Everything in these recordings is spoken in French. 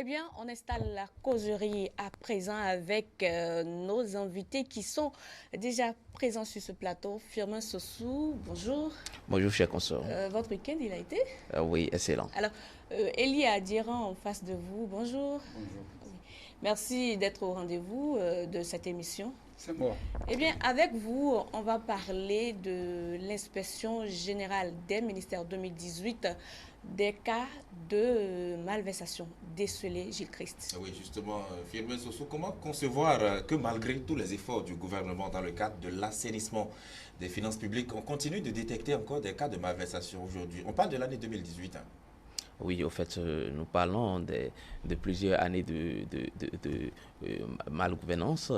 Eh bien, on installe la causerie à présent avec nos invités qui sont déjà présents sur ce plateau. Firmin Sossou, bonjour. Bonjour, cher consort. Votre week-end, il a été? Oui, excellent. Alors, Elie Adiran en face de vous, bonjour. Bonjour. Oui. Merci d'être au rendez-vous de cette émission. C'est moi. Eh bien, avec vous, on va parler de l'inspection générale des ministères 2018 des cas de malversation décelés, Gilles Christ. Oui, justement, Firmin Sossou, comment concevoir que malgré tous les efforts du gouvernement dans le cadre de l'assainissement des finances publiques, on continue de détecter encore des cas de malversation aujourd'hui? On parle de l'année 2018. Oui, au fait, nous parlons de plusieurs années de malgouvernance,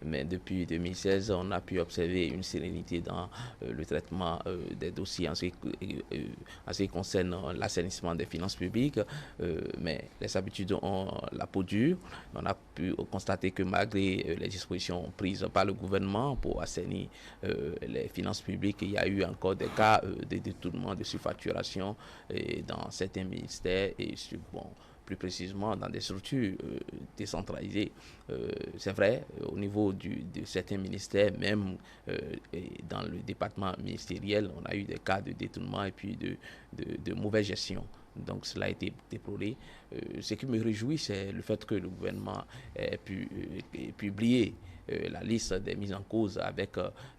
mais depuis 2016, on a pu observer une sérénité dans le traitement des dossiers en ce qui concerne l'assainissement des finances publiques, mais les habitudes ont la peau dure. On a pu constater que malgré les dispositions prises par le gouvernement pour assainir les finances publiques, il y a eu encore des cas de détournement, de surfacturation dans certains ministères et bon, plus précisément dans des structures décentralisées. C'est vrai, au niveau de certains ministères, même dans le département ministériel, on a eu des cas de détournement et puis de mauvaise gestion. Donc cela a été déploré. Ce qui me réjouit, c'est le fait que le gouvernement ait pu publier la liste des mises en cause avec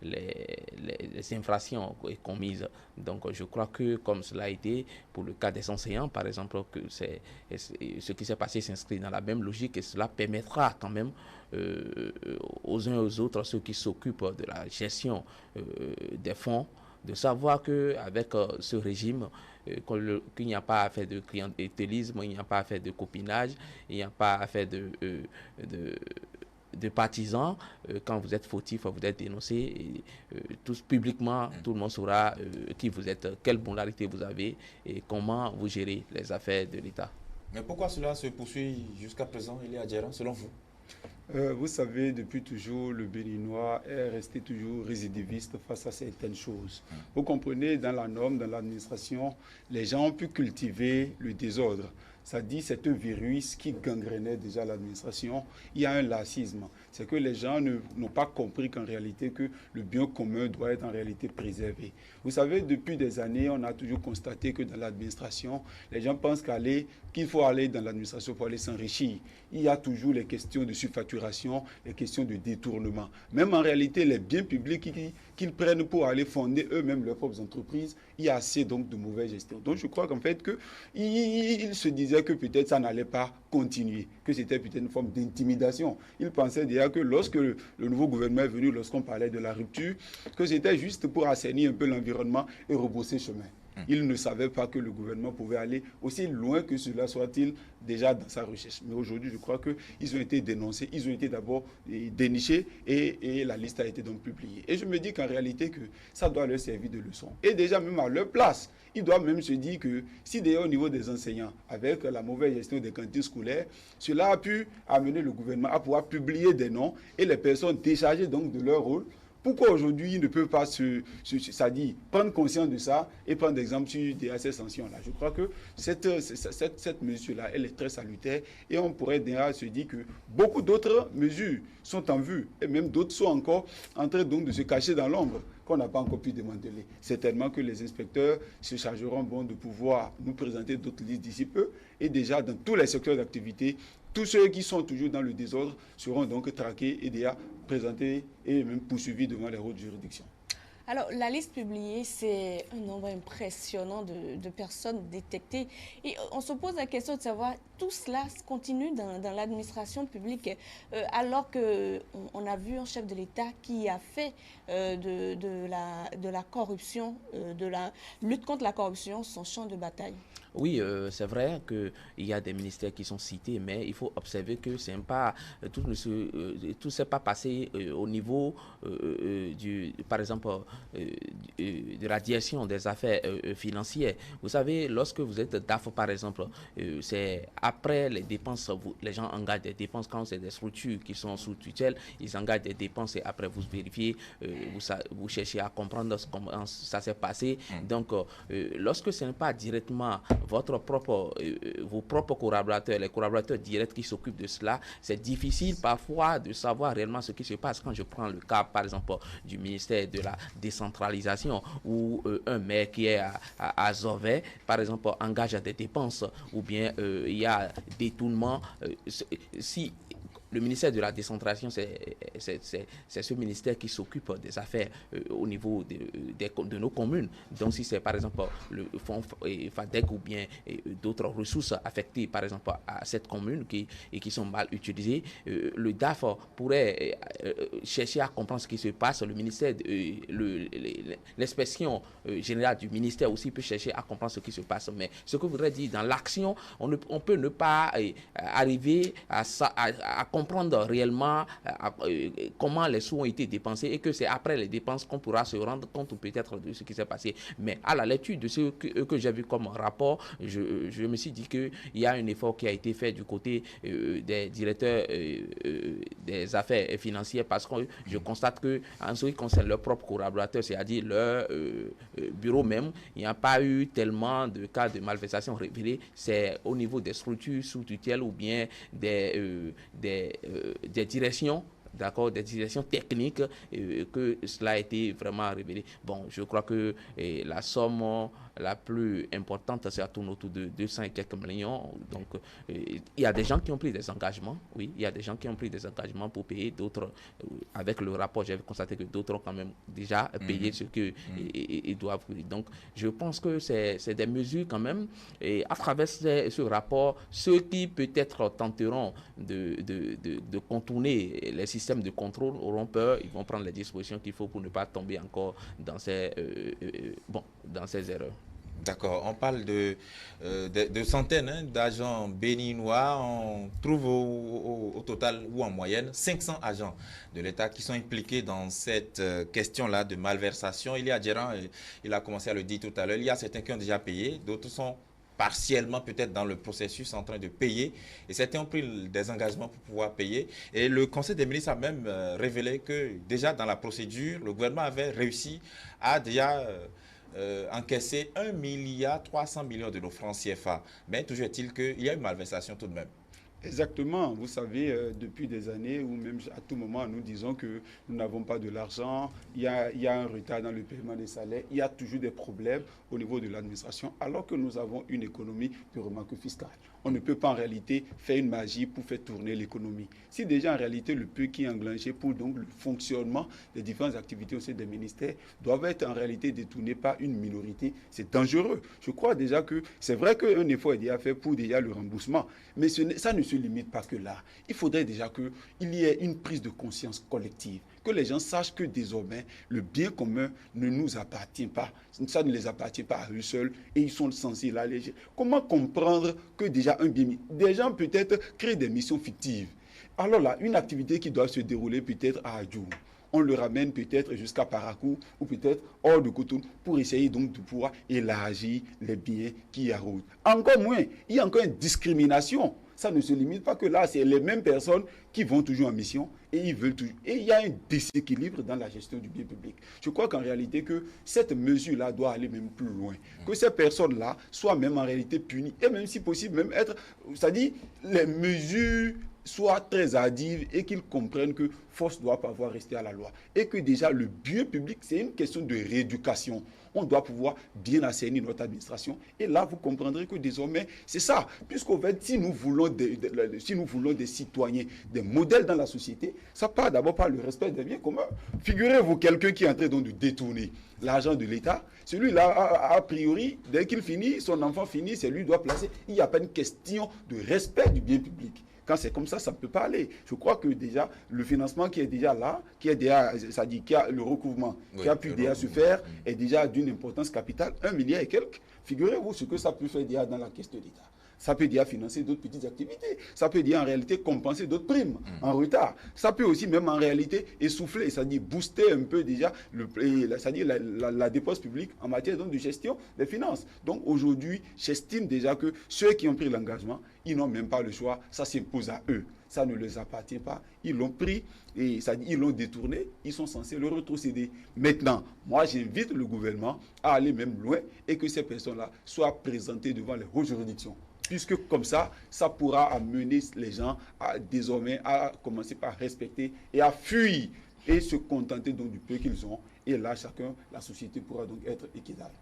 les infractions commises. Donc je crois que comme cela a été pour le cas des enseignants, par exemple, que ce qui s'est passé s'inscrit dans la même logique et cela permettra quand même aux uns et aux autres, ceux qui s'occupent de la gestion des fonds, de savoir qu'avec ce régime, qu'il n'y a pas à faire de clientélisme, il n'y a pas à faire de copinage, il n'y a pas à faire de partisans. Quand vous êtes fautif, vous êtes dénoncé. Et, tous publiquement, tout le monde saura qui vous êtes, quelle moralité vous avez et comment vous gérez les affaires de l'État. Mais pourquoi cela se poursuit jusqu'à présent, il est adhérent, selon vous? Vous savez, depuis toujours, le Béninois est resté toujours récidiviste face à certaines choses. Vous comprenez, dans la norme, dans l'administration, les gens ont pu cultiver le désordre. Ça dit, c'est un virus qui gangrénait déjà l'administration. Il y a un laxisme. C'est que les gens n'ont pas compris qu'en réalité, que le bien commun doit être en réalité préservé. Vous savez, depuis des années, on a toujours constaté que dans l'administration, les gens pensent qu'il faut aller dans l'administration pour aller s'enrichir. Il y a toujours les questions de surfacturation, les questions de détournement. Même en réalité, les biens publics qu'ils prennent pour aller fonder eux-mêmes leurs propres entreprises, il y a assez donc de mauvaise gestion. Donc je crois qu'en fait, ils se disaient que peut-être ça n'allait pas continuer, que c'était peut-être une forme d'intimidation. Ils pensaient déjà que lorsque le nouveau gouvernement est venu, lorsqu'on parlait de la rupture, que c'était juste pour assainir un peu l'environnement et rebrousser chemin. Ils ne savaient pas que le gouvernement pouvait aller aussi loin que cela soit-il déjà dans sa recherche. Mais aujourd'hui, je crois qu'ils ont été dénoncés, ils ont été d'abord dénichés et la liste a été donc publiée. Et je me dis qu'en réalité, que ça doit leur servir de leçon. Et déjà, même à leur place, ils doivent même se dire que si d'ailleurs au niveau des enseignants, avec la mauvaise gestion des cantines scolaires, cela a pu amener le gouvernement à pouvoir publier des noms et les personnes déchargées donc de leur rôle. Pourquoi aujourd'hui ils ne peuvent pas prendre conscience de ça et prendre exemple sur ces sanctions-là? Je crois que cette mesure-là, elle est très salutaire et on pourrait déjà se dire que beaucoup d'autres mesures sont en vue et même d'autres sont encore en train donc de se cacher dans l'ombre qu'on n'a pas encore pu démanteler. Certainement que les inspecteurs se chargeront bon de pouvoir nous présenter d'autres listes d'ici peu et déjà dans tous les secteurs d'activité, tous ceux qui sont toujours dans le désordre seront donc traqués et déjà présentés et même poursuivis devant les hautes juridictions. Alors, la liste publiée, c'est un nombre impressionnant de personnes détectées. Et on se pose la question de savoir, tout cela continue dans l'administration publique, alors qu'on a vu un chef de l'État qui a fait de la corruption, de la lutte contre la corruption, son champ de bataille. Oui, c'est vrai qu'il y a des ministères qui sont cités, mais il faut observer que tout ne s'est pas passé au niveau par exemple, de la direction des affaires financières. Vous savez, lorsque vous êtes DAF, par exemple, c'est après les dépenses, les gens engagent des dépenses. Quand c'est des structures qui sont sous tutelle, ils engagent des dépenses et après vous vérifiez, vous cherchez à comprendre comment ça s'est passé. Donc, lorsque ce n'est pas directement vos propres collaborateurs, les collaborateurs directs qui s'occupent de cela, c'est difficile parfois de savoir réellement ce qui se passe. Quand je prends le cas, par exemple, du ministère de la décentralisation, où un maire qui est à Zové, par exemple, engage des dépenses, ou bien il y a détournement. Si le ministère de la décentralisation, c'est ce ministère qui s'occupe des affaires au niveau de nos communes. Donc, si c'est par exemple le fonds FADEC ou bien d'autres ressources affectées, par exemple, à cette commune qui sont mal utilisées, le DAF pourrait chercher à comprendre ce qui se passe. Le ministère, l'inspection générale du ministère aussi peut chercher à comprendre ce qui se passe. Mais ce que je voudrais dire, dans l'action, on peut ne pas arriver à comprendre réellement comment les sous ont été dépensés et que c'est après les dépenses qu'on pourra se rendre compte peut-être de ce qui s'est passé. Mais à la lecture de ce que j'ai vu comme rapport, je me suis dit qu'il y a un effort qui a été fait du côté des directeurs des affaires financières parce que je constate qu'en ce qui concerne leurs propres collaborateurs, c'est-à-dire leur bureau même, il n'y a pas eu tellement de cas de malversation révélés. C'est au niveau des structures sous tutelle ou bien des directions, d'accord, des directions techniques que cela a été vraiment révélé. Bon, je crois que la somme la plus importante, c'est à tourner autour de 200 et quelques millions. Donc, il y a des gens qui ont pris des engagements, oui, il y a des gens qui ont pris des engagements pour payer, d'autres, avec le rapport, j'avais constaté que d'autres ont quand même déjà payé ce qu'ils doivent. Donc, je pense que c'est des mesures quand même, et à travers ce rapport, ceux qui peut-être tenteront de contourner les systèmes de contrôle auront peur, ils vont prendre les dispositions qu'il faut pour ne pas tomber encore dans ces erreurs. D'accord, on parle de centaines d'agents béninois. On trouve au total ou en moyenne 500 agents de l'État qui sont impliqués dans cette question-là de malversation. Il y a Djeran, il a commencé à le dire tout à l'heure, il y a certains qui ont déjà payé, d'autres sont partiellement peut-être dans le processus en train de payer et certains ont pris des engagements pour pouvoir payer. Et le Conseil des ministres a même révélé que déjà dans la procédure, le gouvernement avait réussi à déjà encaisser 1,3 milliard de nos francs CFA. Mais toujours est-il qu'il y a une malversation tout de même. Exactement. Vous savez, depuis des années, ou même à tout moment, nous disons que nous n'avons pas de l'argent, il y a un retard dans le paiement des salaires, il y a toujours des problèmes au niveau de l'administration, alors que nous avons une économie purement que fiscale. On ne peut pas en réalité faire une magie pour faire tourner l'économie. Si déjà en réalité le peu qui est englangé pour donc le fonctionnement des différentes activités au sein des ministères doivent être en réalité détournés par une minorité, c'est dangereux. Je crois déjà que c'est vrai qu'un effort est déjà fait pour déjà le remboursement, mais ça ne se limite pas que là. Il faudrait déjà qu'il y ait une prise de conscience collective, que les gens sachent que désormais le bien commun ne nous appartient pas, ça ne les appartient pas à eux seuls et ils sont censés l'alléger. Comment comprendre que déjà des gens peut-être créent des missions fictives? Alors là, une activité qui doit se dérouler peut-être à Adjoum, on le ramène peut-être jusqu'à Parakou ou peut-être hors de Cotonou pour essayer donc de pouvoir élargir les biens qui y a route. Encore moins, il y a encore une discrimination. Ça ne se limite pas que là, c'est les mêmes personnes qui vont toujours en mission et ils veulent toujours. Et il y a un déséquilibre dans la gestion du bien public. Je crois qu'en réalité, que cette mesure-là doit aller même plus loin. Que ces personnes-là soient même en réalité punies et même si possible, même être, c'est-à-dire les mesures soient très hâtives et qu'ils comprennent que force doit pouvoir rester à la loi. Et que déjà le bien public, c'est une question de rééducation. On doit pouvoir bien assainir notre administration. Et là, vous comprendrez que désormais, c'est ça. Puisqu'en fait, si nous voulons des citoyens, des modèles dans la société, ça part d'abord par le respect des biens communs. Figurez-vous quelqu'un qui est en train donc de détourner l'argent de l'État. Celui-là, a priori, dès qu'il finit, son enfant finit, c'est lui qui doit placer. Il n'y a pas une question de respect du bien public. Quand c'est comme ça, ça ne peut pas aller. Je crois que déjà, le financement qui est déjà là, qui est déjà, c'est-à-dire qui a le recouvrement, qui a pu déjà se faire, est déjà d'une importance capitale, 1 milliard et quelques. Figurez-vous ce que ça peut faire déjà dans la caisse de l'État. Ça peut dire financer d'autres petites activités. Ça peut dire en réalité compenser d'autres primes en retard. Ça peut aussi même en réalité essouffler, c'est-à-dire booster un peu déjà c'est-à-dire la dépense publique en matière donc, de gestion des finances. Donc aujourd'hui, j'estime déjà que ceux qui ont pris l'engagement, ils n'ont même pas le choix. Ça s'impose à eux. Ça ne les appartient pas. Ils l'ont pris et ils l'ont détourné. Ils sont censés le retrocéder. Maintenant, moi, j'invite le gouvernement à aller même loin et que ces personnes-là soient présentées devant les hautes juridictions. Puisque comme ça pourra amener les gens désormais à commencer par respecter et à fuir et se contenter donc du peu qu'ils ont. Et là, la société pourra donc être équitable.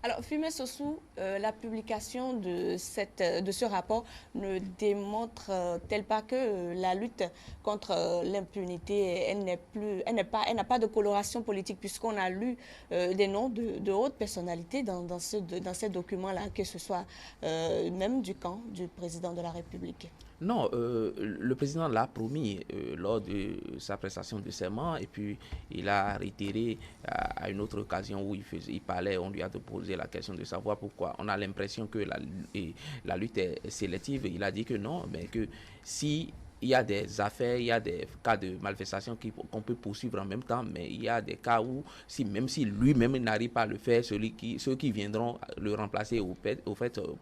Alors, Fumé Sossou, la publication de ce rapport ne démontre-t-elle pas que la lutte contre l'impunité, elle n'a pas de coloration politique, puisqu'on a lu des noms de hautes personnalités dans ces documents-là, que ce soit même du camp du président de la République? Non, le président l'a promis lors de sa prestation de serment et puis il a réitéré à une autre occasion où il parlait, on lui a posé la question de savoir pourquoi. On a l'impression que la lutte est sélective. Il a dit que non, mais que si il y a des affaires, il y a des cas de malversation qu'on peut poursuivre en même temps, mais il y a des cas où, même si lui-même n'arrive pas à le faire, ceux qui viendront le remplacer au fait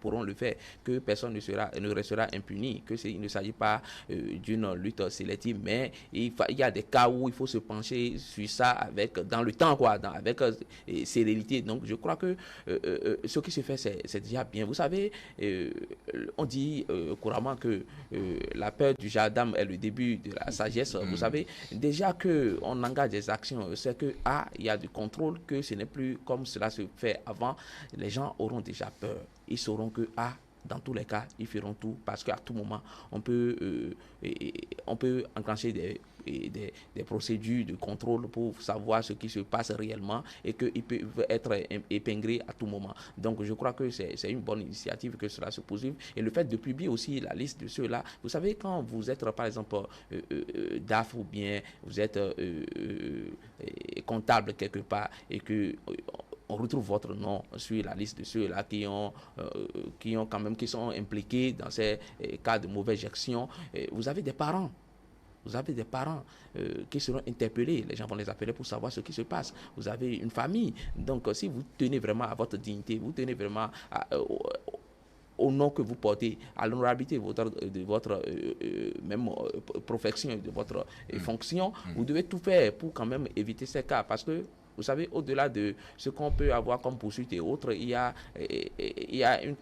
pourront le faire, que personne ne restera impuni, il ne s'agit pas d'une lutte sélective, mais il y a des cas où il faut se pencher sur ça dans le temps, avec sérénité. Donc je crois que ce qui se fait, c'est déjà bien. Vous savez, on dit couramment que la peur du jardin est le début de la sagesse. Vous savez, déjà qu'on engage des actions, c'est que il y a du contrôle, que ce n'est plus comme cela se fait avant. Les gens auront déjà peur. Ils sauront que dans tous les cas, ils feront tout parce qu'à tout moment, on peut enclencher des procédures de contrôle pour savoir ce qui se passe réellement et qu'ils peuvent être épinglés à tout moment. Donc, je crois que c'est une bonne initiative que cela se poursuive. Et le fait de publier aussi la liste de ceux-là, vous savez, quand vous êtes, par exemple, DAF ou bien vous êtes comptable quelque part et que on retrouve votre nom sur la liste de ceux-là qui sont impliqués dans ces cas de mauvaise gestion. Vous avez des parents. Vous avez des parents qui seront interpellés. Les gens vont les appeler pour savoir ce qui se passe. Vous avez une famille. Donc, si vous tenez vraiment à votre dignité, vous tenez vraiment au nom que vous portez, à l'honorabilité de votre même profession, de votre fonction, vous devez tout faire pour quand même éviter ces cas. Parce que vous savez, au-delà de ce qu'on peut avoir comme poursuite et autres, il y a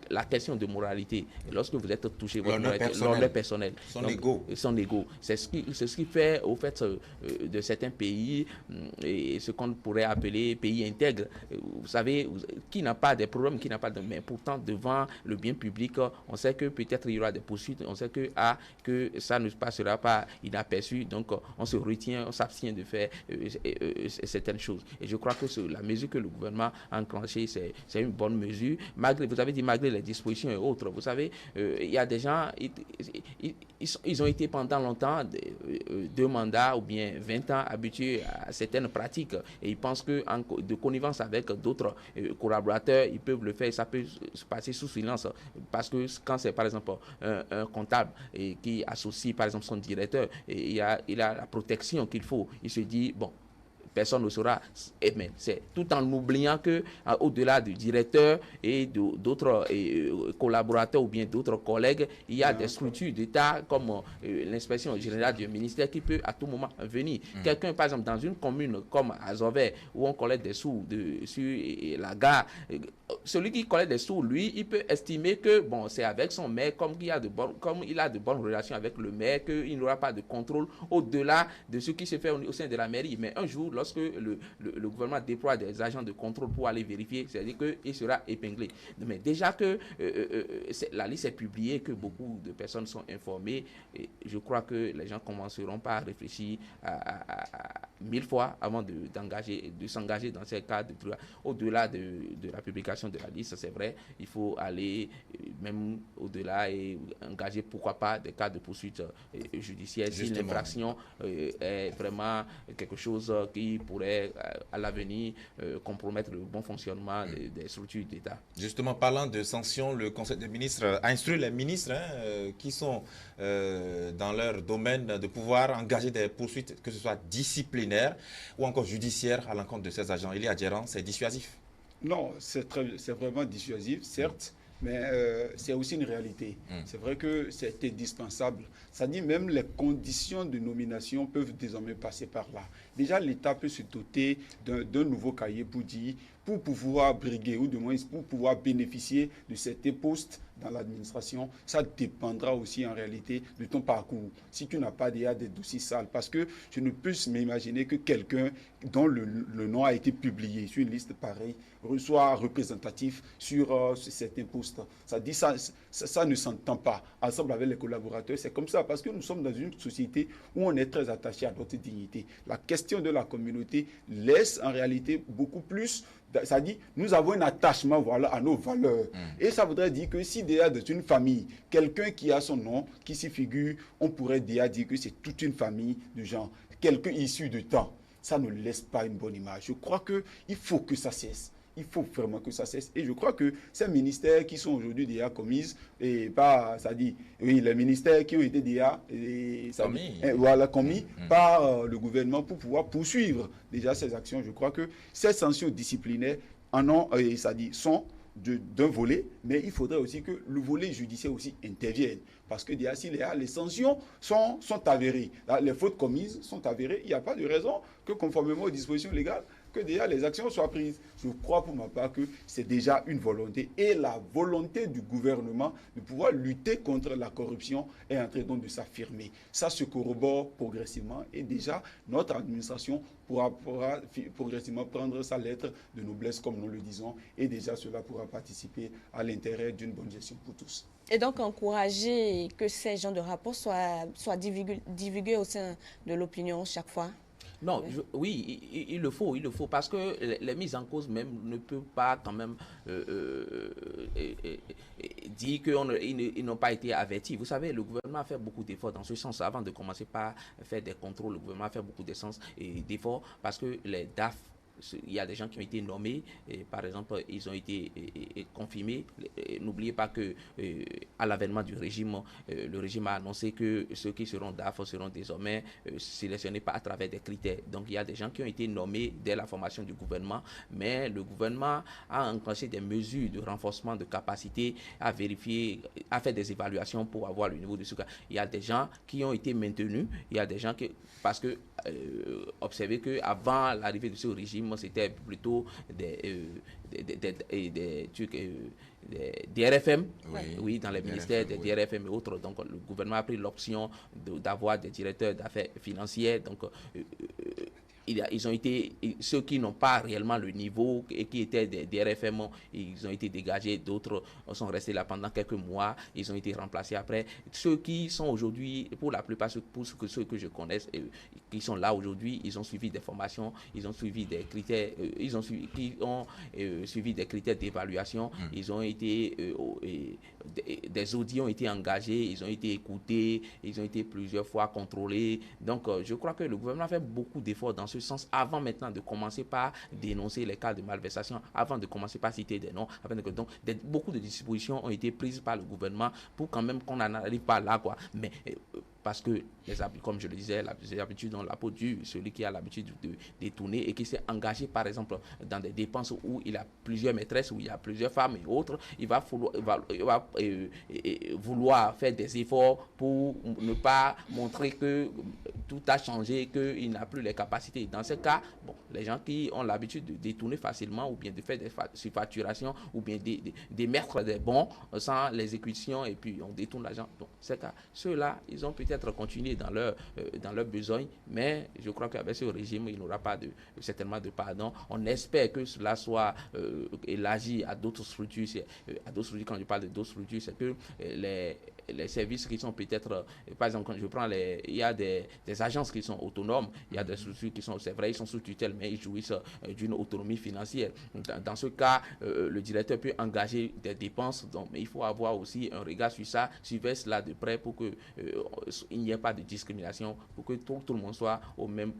la question de moralité. Et lorsque vous êtes touché, l'honneur personnel, son ego. C'est ce qui fait, au fait, de certains pays, et ce qu'on pourrait appeler pays intègres. Vous savez, qui n'a pas de problème, mais pourtant, devant le bien public, on sait que peut-être il y aura des poursuites, on sait que ça ne passera pas inaperçu, donc on se retient, on s'abstient de faire certaines choses. Et je crois que la mesure que le gouvernement a enclenchée, c'est une bonne mesure. Vous avez dit malgré les dispositions et autres. Vous savez, il y a des gens, ils ont été pendant longtemps, 2 mandats ou bien 20 ans habitués à certaines pratiques. Et ils pensent que de connivence avec d'autres collaborateurs, ils peuvent le faire. Ça peut se passer sous silence. Parce que quand c'est par exemple un comptable qui associe par exemple son directeur, et il a la protection qu'il faut, il se dit, bon, personne ne saura, mais c'est tout en oubliant que au-delà du directeur et d'autres collaborateurs ou bien d'autres collègues, il y a des structures d'État comme l'inspection générale du ministère qui peut à tout moment venir. Quelqu'un, par exemple, dans une commune comme Azové, où on collecte des sous sur la gare, celui qui collecte des sous, lui, il peut estimer que bon, c'est avec son maire, comme il a de bonnes relations avec le maire, qu'il n'aura pas de contrôle au-delà de ce qui se fait au sein de la mairie. Mais un jour, lorsque le gouvernement déploie des agents de contrôle pour aller vérifier, c'est-à-dire qu'il sera épinglé. Mais déjà que la liste est publiée, que beaucoup de personnes sont informées, et je crois que les gens commenceront par réfléchir à 1000 fois avant de s'engager dans ces cas de droit. Au-delà de la publication de la liste, c'est vrai, il faut aller même au-delà et engager, pourquoi pas, des cas de poursuite judiciaire si l'infraction est vraiment quelque chose qui qui pourraient à l'avenir compromettre le bon fonctionnement des structures d'État. Justement, parlant de sanctions, le Conseil des ministres a instruit les ministres qui sont dans leur domaine de pouvoir engager des poursuites, que ce soit disciplinaires ou encore judiciaires à l'encontre de ces agents. Il y a Djeran, c'est dissuasif? Non, c'est vraiment dissuasif, certes, mais c'est aussi une réalité. C'est vrai que c'est indispensable. Ça dit même les conditions de nomination peuvent désormais passer par là. Déjà, l'État peut se doter d'un nouveau cahier pour dire, pour pouvoir briguer ou du moins pour pouvoir bénéficier de certains postes dans l'administration, ça dépendra aussi en réalité de ton parcours. Si tu n'as pas déjà des dossiers sales, parce que je ne peux m'imaginer que quelqu'un dont le nom a été publié sur une liste pareille soit représentatif sur certains postes. Ça dit ça ne s'entend pas. Ensemble avec les collaborateurs, c'est comme ça, parce que nous sommes dans une société où on est très attaché à notre dignité. La question de la communauté laisse en réalité beaucoup plus. Ça dit, nous avons un attachement à nos valeurs. Et ça voudrait dire que si déjà dans une famille, quelqu'un qui a son nom, qui s'y figure, on pourrait déjà dire que c'est toute une famille de gens, quelqu'un issu de temps. Ça ne laisse pas une bonne image. Je crois qu'il faut que ça cesse. Il faut vraiment que ça cesse. Et je crois que ces ministères qui sont aujourd'hui déjà commises, et pas, ça dit, oui, les ministères qui ont été déjà commis par le gouvernement pour pouvoir poursuivre déjà ces actions. Je crois que ces sanctions disciplinaires sont d'un volet, mais il faudrait aussi que le volet judiciaire aussi intervienne. Parce que déjà, si les sanctions sont avérées, les fautes commises sont avérées, il n'y a pas de raison que, conformément aux dispositions légales, que déjà les actions soient prises. Je crois pour ma part que c'est déjà une volonté, et la volonté du gouvernement de pouvoir lutter contre la corruption est en train donc de s'affirmer. Ça se corrobore progressivement, et déjà notre administration pourra progressivement prendre sa lettre de noblesse, comme nous le disons, et déjà cela pourra participer à l'intérêt d'une bonne gestion pour tous. Et donc encourager que ces genres de rapports soient divulgués au sein de l'opinion chaque fois. Non, oui, il le faut, parce que les mises en cause même ne peuvent pas quand même dire qu'ils n'ont pas été avertis. Vous savez, le gouvernement a fait beaucoup d'efforts dans ce sens. Avant de commencer par faire des contrôles, le gouvernement a fait beaucoup d'efforts parce que les DAF, il y a des gens qui ont été nommés, et par exemple, ils ont été confirmés. N'oubliez pas que à l'avènement du régime, le régime a annoncé que ceux qui seront DAF seront désormais sélectionnés à travers des critères. Donc il y a des gens qui ont été nommés dès la formation du gouvernement, mais le gouvernement a enclenché des mesures de renforcement de capacité, à vérifier, à faire des évaluations pour avoir le niveau de ce cas. Il y a des gens qui ont été maintenus, il y a des gens qui, parce que observez qu'avant l'arrivée de ce régime, c'était plutôt des DRFM, oui, dans les ministères des DRFM et autres. Donc le gouvernement a pris l'option d'avoir des directeurs d'affaires financières. Donc ils ont été, ceux qui n'ont pas réellement le niveau et qui étaient des DRFM, ils ont été dégagés, d'autres sont restés là pendant quelques mois, ils ont été remplacés après. Ceux qui sont aujourd'hui, pour la plupart, pour ceux que je connaisse, qui sont là aujourd'hui, ils ont suivi des formations, ils ont suivi des critères, suivi des critères d'évaluation, ils ont été, des audits ont été engagés, ils ont été écoutés, ils ont été plusieurs fois contrôlés. Donc je crois que le gouvernement a fait beaucoup d'efforts dans ce sens, avant maintenant de commencer par dénoncer les cas de malversation, avant de commencer par citer des noms. Donc beaucoup de dispositions ont été prises par le gouvernement pour quand même qu'on n'en arrive pas là, quoi. Mais parce que, comme je le disais, les habitudes ont la peau dure. Celui qui a l'habitude de détourner et qui s'est engagé, par exemple, dans des dépenses où il a plusieurs maîtresses, où il y a plusieurs femmes et autres, il va vouloir faire des efforts pour ne pas montrer que tout a changé, qu'il n'a plus les capacités. Dans ce cas, bon, les gens qui ont l'habitude de détourner facilement ou bien de faire des surfacturations ou bien d'émettre des bons sans les exécutions et puis on détourne l'argent. Donc, c'est cas, ceux-là, ils ont peut-être continué dans leurs besoins, mais je crois qu'avec ce régime, il n'y aura pas certainement de pardon. On espère que cela soit élargi à d'autres structures. Quand je parle de d'autres structures, c'est que les services qui sont peut-être, par exemple, quand je prends il y a des agences qui sont autonomes, il y a des structures qui sont, c'est vrai, ils sont sous tutelle, mais ils jouissent d'une autonomie financière. Dans ce cas, le directeur peut engager des dépenses, donc, mais il faut avoir aussi un regard sur ça, suivre cela de près pour que il n'y ait pas de discrimination, pour que tout le monde soit au même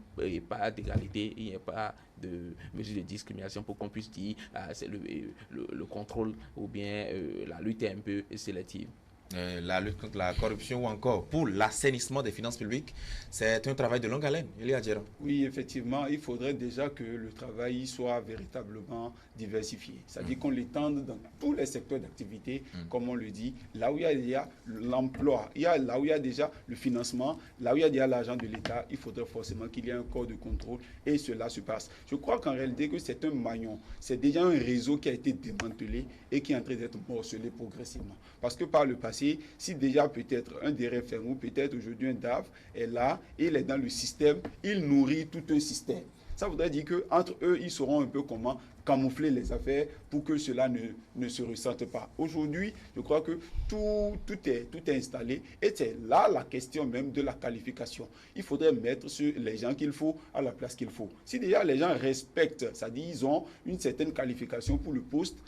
pas d'égalité, il n'y ait pas de mesures de discrimination pour qu'on puisse dire c'est le contrôle ou bien la lutte est un peu sélective. La lutte contre la corruption ou encore pour l'assainissement des finances publiques, c'est un travail de longue haleine. Elia Djera. Oui, effectivement, il faudrait déjà que le travail soit véritablement diversifié. C'est-à-dire qu'on l'étende dans tous les secteurs d'activité, comme on le dit, là où il y a déjà l'emploi, là où il y a déjà le financement, là où il y a déjà l'argent de l'État, il faudrait forcément qu'il y ait un corps de contrôle et cela se passe. Je crois qu'en réalité, que c'est un maillon, c'est déjà un réseau qui a été démantelé et qui est en train d'être morcelé progressivement. Parce que par le passé, si déjà peut-être un des référents ou peut-être aujourd'hui un DAF est là, et il est dans le système, il nourrit tout un système. Ça voudrait dire qu'entre eux, ils sauront un peu comment camoufler les affaires pour que cela ne se ressente pas. Aujourd'hui, je crois que tout est installé et c'est là la question même de la qualification. Il faudrait mettre sur les gens qu'il faut à la place qu'il faut. Si déjà les gens respectent, c'est-à-dire ils ont une certaine qualification pour le poste,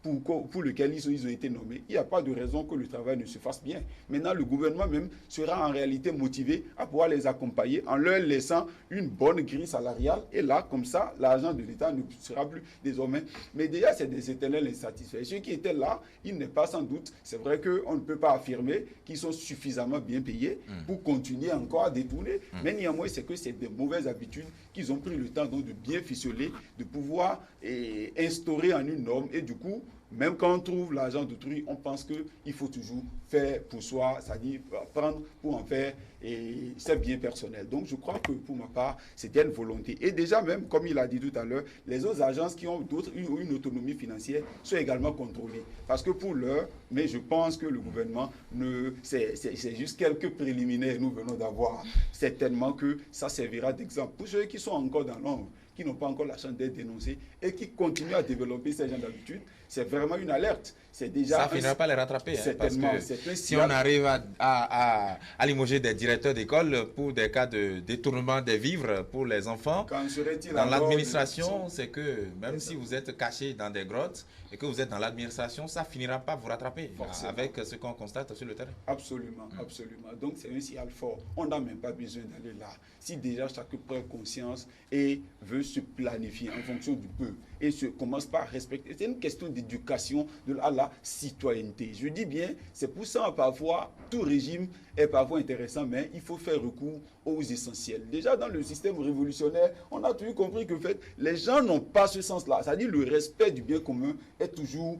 pour lequel ils ont été nommés, il n'y a pas de raison que le travail ne se fasse bien. Maintenant, le gouvernement même sera en réalité motivé à pouvoir les accompagner en leur laissant une bonne grille salariale. Et là, comme ça, l'argent de l'État ne sera plus désormais. Mais déjà, c'est des éternels insatisfaits. Ceux qui étaient là, il n'est pas sans doute. C'est vrai qu'on ne peut pas affirmer qu'ils sont suffisamment bien payés pour continuer encore à détourner. Mais néanmoins, c'est que c'est des mauvaises habitudes qu'ils ont pris le temps donc, de bien ficeler, de pouvoir instaurer en une norme. Et du coup, même quand on trouve l'argent d'autrui, on pense qu'il faut toujours faire pour soi, c'est-à-dire prendre pour en faire ses biens personnels. Donc je crois que pour ma part, c'était une volonté. Et déjà même, comme il a dit tout à l'heure, les autres agences qui ont une autonomie financière sont également contrôlées. Parce que pour l'heure, mais je pense que le gouvernement, c'est juste quelques préliminaires nous venons d'avoir. Certainement que ça servira d'exemple. Pour ceux qui sont encore dans l'ombre, qui n'ont pas encore la chance d'être dénoncés et qui continuent à développer ces gens d'habitude, c'est vraiment une alerte. C'est déjà ça ne finira pas les rattraper. Certainement. Parce que si on arrive à limoger des directeurs d'école pour des cas de détournement des vivres pour les enfants, dans l'administration, c'est que même si vous êtes caché dans des grottes et que vous êtes dans l'administration, ça ne finira pas vous rattraper avec ce qu'on constate sur le terrain. Absolument, absolument. Donc c'est un signal fort. On n'a même pas besoin d'aller là. Si déjà chacun prend conscience et veut se planifier en fonction du peu et commence par respecter. C'est une question d'éducation à la citoyenneté. Je dis bien, c'est pour ça parfois tout régime est parfois intéressant, mais il faut faire recours aux essentiels. Déjà dans le système révolutionnaire, on a toujours compris que en fait, les gens n'ont pas ce sens-là. C'est-à-dire le respect du bien commun est toujours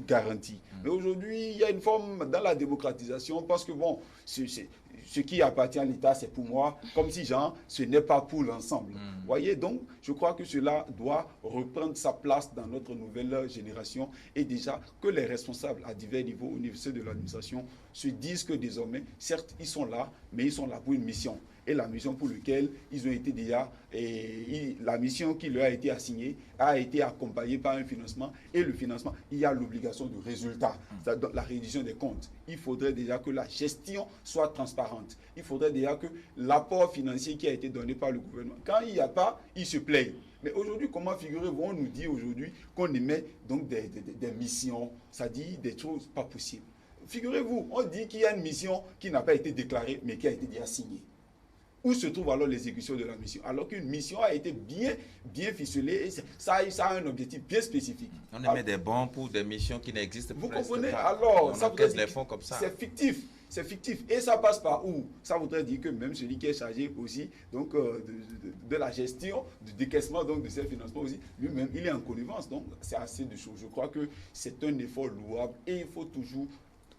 garanti. Mais aujourd'hui, il y a une forme dans la démocratisation parce que bon, ce qui appartient à l'État, c'est pour moi, comme si genre, ce n'est pas pour l'ensemble. Vous voyez, donc, je crois que cela doit reprendre sa place dans notre nouvelle génération et déjà que les responsables à divers niveaux au niveau de l'administration se disent que désormais, certes, ils sont là, mais ils sont là pour une mission. Et la mission pour laquelle ils ont été déjà, la mission qui leur a été assignée a été accompagnée par un financement. Et le financement, il y a l'obligation de résultat, la reddition des comptes. Il faudrait déjà que la gestion soit transparente. Il faudrait déjà que l'apport financier qui a été donné par le gouvernement, quand il n'y a pas, il se plaignent. Mais aujourd'hui, comment figurez-vous, on nous dit aujourd'hui qu'on émet donc des missions, c'est-à-dire des choses pas possibles. Figurez-vous, on dit qu'il y a une mission qui n'a pas été déclarée, mais qui a été déjà signée. Où se trouve alors l'exécution de la mission? Alors qu'une mission a été bien ficelée et ça a un objectif bien spécifique. On émet des bons pour des missions qui n'existent pas. Vous comprenez? Alors, ça voudrait dire les fonds comme ça. C'est fictif. C'est fictif. Et ça passe par où? Ça voudrait dire que même celui qui est chargé aussi donc, de la gestion, du décaissement donc, de ces financements aussi, lui-même, il est en connivence. Donc, c'est assez de choses. Je crois que c'est un effort louable et il faut toujours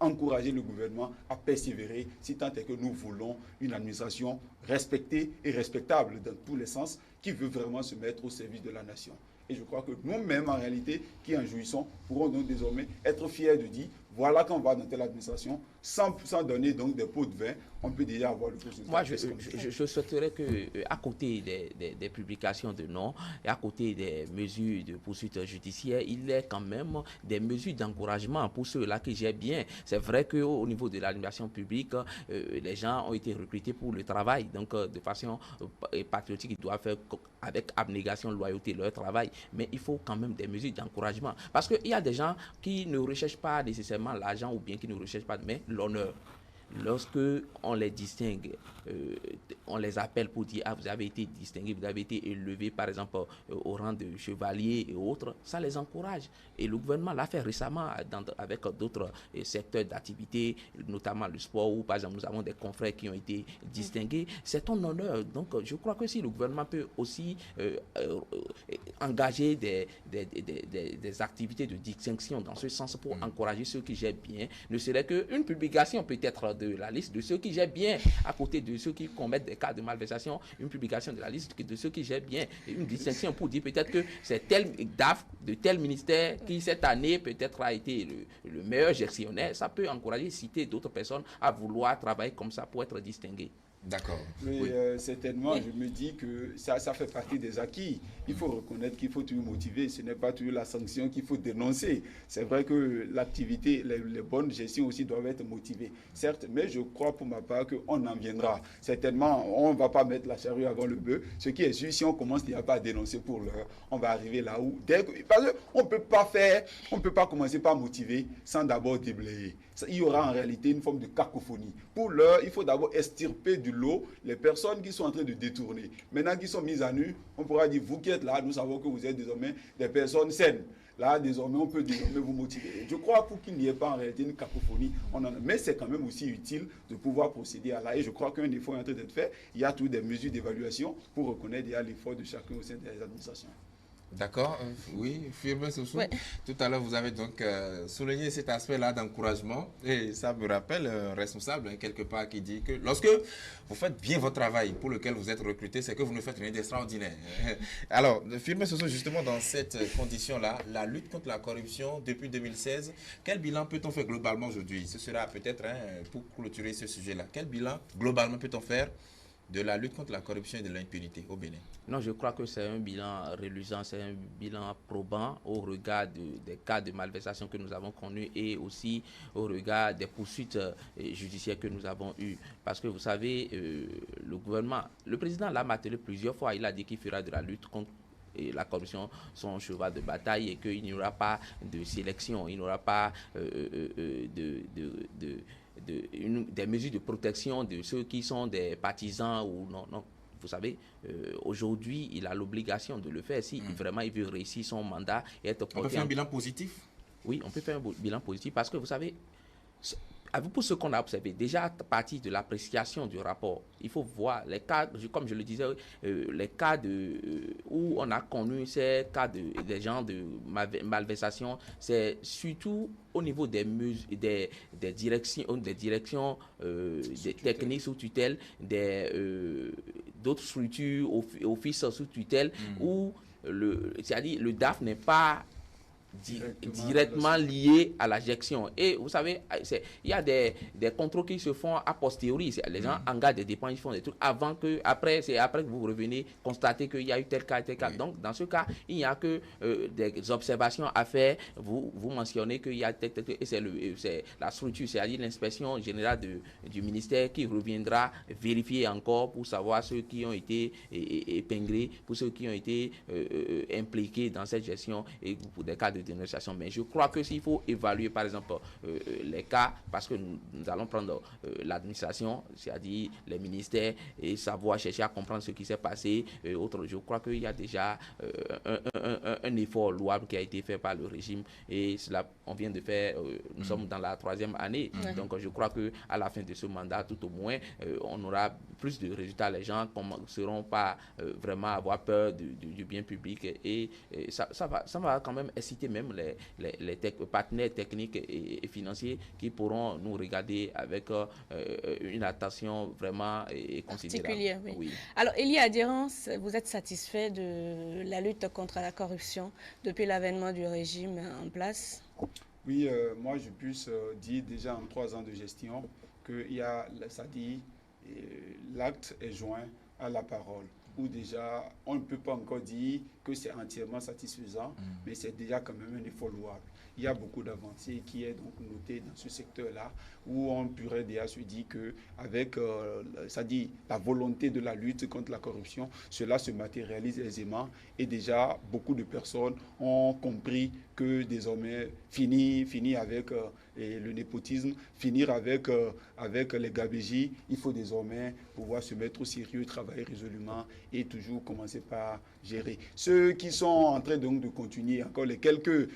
encourager le gouvernement à persévérer si tant est que nous voulons une administration respectée et respectable dans tous les sens qui veut vraiment se mettre au service de la nation. Et je crois que nous-mêmes, en réalité, qui en jouissons, pourrons donc désormais être fiers de dire, voilà qu'on va dans telle administration, sans donner donc des pots de vin, on peut déjà avoir le résultat. Moi, je souhaiterais qu'à côté des publications de noms et à côté des mesures de poursuite judiciaire, il y ait quand même des mesures d'encouragement pour ceux-là qui gèrent bien. C'est vrai qu'au niveau de l'administration publique, les gens ont été recrutés pour le travail. Donc, de façon patriotique, ils doivent faire avec abnégation, loyauté leur travail. Mais il faut quand même des mesures d'encouragement. Parce qu'il y a des gens qui ne recherchent pas nécessairement l'argent ou bien qui ne recherchent pas, mais l'honneur. lorsque on les distingue, on les appelle pour dire, ah, vous avez été distingué, vous avez été élevé, par exemple, au rang de chevalier et autres, ça les encourage. Et le gouvernement l'a fait récemment avec d'autres secteurs d'activité, notamment le sport, où, par exemple, nous avons des confrères qui ont été distingués. C'est un honneur. Donc, je crois que si le gouvernement peut aussi engager des activités de distinction dans ce sens pour encourager ceux qui gèrent bien, ne serait qu'une publication peut-être de la liste de ceux qui gèrent bien, à côté de ceux qui commettent des cas de malversation, une publication de la liste de ceux qui gèrent bien, et une distinction pour dire peut-être que c'est tel DAF de tel ministère qui cette année peut-être a été le meilleur gestionnaire. Ça peut encourager, citer d'autres personnes à vouloir travailler comme ça pour être distingués. D'accord. Mais Oui. certainement, je me dis que ça fait partie des acquis. Il faut reconnaître qu'il faut toujours motiver. Ce n'est pas toujours la sanction qu'il faut dénoncer. C'est vrai que l'activité, les bonnes gestions aussi doivent être motivées. Certes, mais je crois pour ma part qu'on en viendra. Certainement, on ne va pas mettre la charrue avant le bœuf. Ce qui est sûr, si on commence déjà pas à dénoncer pour l'heure, on va arriver là où... Parce qu'on ne peut pas commencer par motiver sans d'abord déblayer. Il y aura en réalité une forme de cacophonie. Pour l'heure, il faut d'abord extirper du lot les personnes qui sont en train de détourner. Maintenant qu'ils sont mises à nu, on pourra dire, vous qui êtes là, nous savons que vous êtes désormais des personnes saines. Là, désormais, on peut désormais vous motiver. Je crois pour qu'il n'y ait pas en réalité une cacophonie. Mais c'est quand même aussi utile de pouvoir procéder à là. Et je crois qu'un effort est en train d'être fait. Il y a toutes des mesures d'évaluation pour reconnaître l'effort de chacun au sein des administrations. D'accord, oui, Firmin Sossou. Ouais. Tout à l'heure, vous avez donc souligné cet aspect-là d'encouragement. Et ça me rappelle un responsable, quelque part, qui dit que lorsque vous faites bien votre travail pour lequel vous êtes recruté, c'est que vous ne faites rien d'extraordinaire. Alors, Firmin Sossou, justement, dans cette condition-là, la lutte contre la corruption depuis 2016, quel bilan peut-on faire globalement aujourd'hui? Ce sera peut-être, pour clôturer ce sujet-là, quel bilan globalement peut-on faire de la lutte contre la corruption et de l'impunité au Bénin? Non, je crois que c'est un bilan reluisant, c'est un bilan probant au regard des cas de malversation que nous avons connus et aussi au regard des poursuites judiciaires que nous avons eues. Parce que vous savez, le gouvernement, le président l'a martelé plusieurs fois, il a dit qu'il fera de la lutte contre et la corruption son cheval de bataille et qu'il n'y aura pas de sélection, il n'y aura pas des mesures de protection de ceux qui sont des partisans ou non. Vous savez, aujourd'hui, il a l'obligation de le faire si vraiment il veut réussir son mandat et être porté. On peut faire un bilan positif? Oui, on peut faire un bilan positif parce que vous savez, pour ce qu'on a observé, déjà à partir de l'appréciation du rapport, il faut voir les cas, comme je le disais, les cas où on a connu ces cas des gens de malversation, c'est surtout au niveau des directions, des techniques sous tutelle, d'autres structures, offices sous tutelle, où c'est-à-dire le DAF n'est pas directement lié à la gestion. Et vous savez, il y a des contrôles qui se font a posteriori. Les gens engagent des dépenses, ils font des trucs c'est après que vous revenez constater qu'il y a eu tel cas, tel cas. Donc, dans ce cas, il n'y a que des observations à faire. Vous mentionnez qu'il y a tel, et c'est la structure, c'est-à-dire l'inspection générale du ministère qui reviendra vérifier encore pour savoir ceux qui ont été épinglés, pour ceux qui ont été impliqués dans cette gestion et pour des cas de dénonciation. Mais je crois que s'il faut évaluer, par exemple, les cas, parce que nous allons prendre l'administration, c'est-à-dire les ministères, et savoir chercher à comprendre ce qui s'est passé, et autres. Je crois qu'il y a déjà un effort louable qui a été fait par le régime, et cela, on vient de faire, nous sommes dans la 3e année, donc je crois qu'à la fin de ce mandat, tout au moins, on aura plus de résultats. Les gens ne seront pas vraiment avoir peur du bien public, et ça va quand même inciter même les partenaires techniques et financiers qui pourront nous regarder avec une attention vraiment considérable. Oui. Oui. Alors, Élie Adhérence, vous êtes satisfait de la lutte contre la corruption depuis l'avènement du régime en place? Oui, moi je puisse dire déjà en 3 ans de gestion qu'il y a, ça dit, l'acte est joint à la parole. Où déjà, on ne peut pas encore dire que c'est entièrement satisfaisant, mais c'est déjà quand même un effort louable. il y a beaucoup d'avancées qui est donc noté dans ce secteur-là, où on pourrait déjà se dire qu'avec la volonté de la lutte contre la corruption, cela se matérialise aisément et déjà beaucoup de personnes ont compris que désormais, fini avec le népotisme, finir avec les gabégies, il faut désormais pouvoir se mettre au sérieux, travailler résolument et toujours commencer par gérer. Ceux qui sont en train donc de continuer, encore les quelques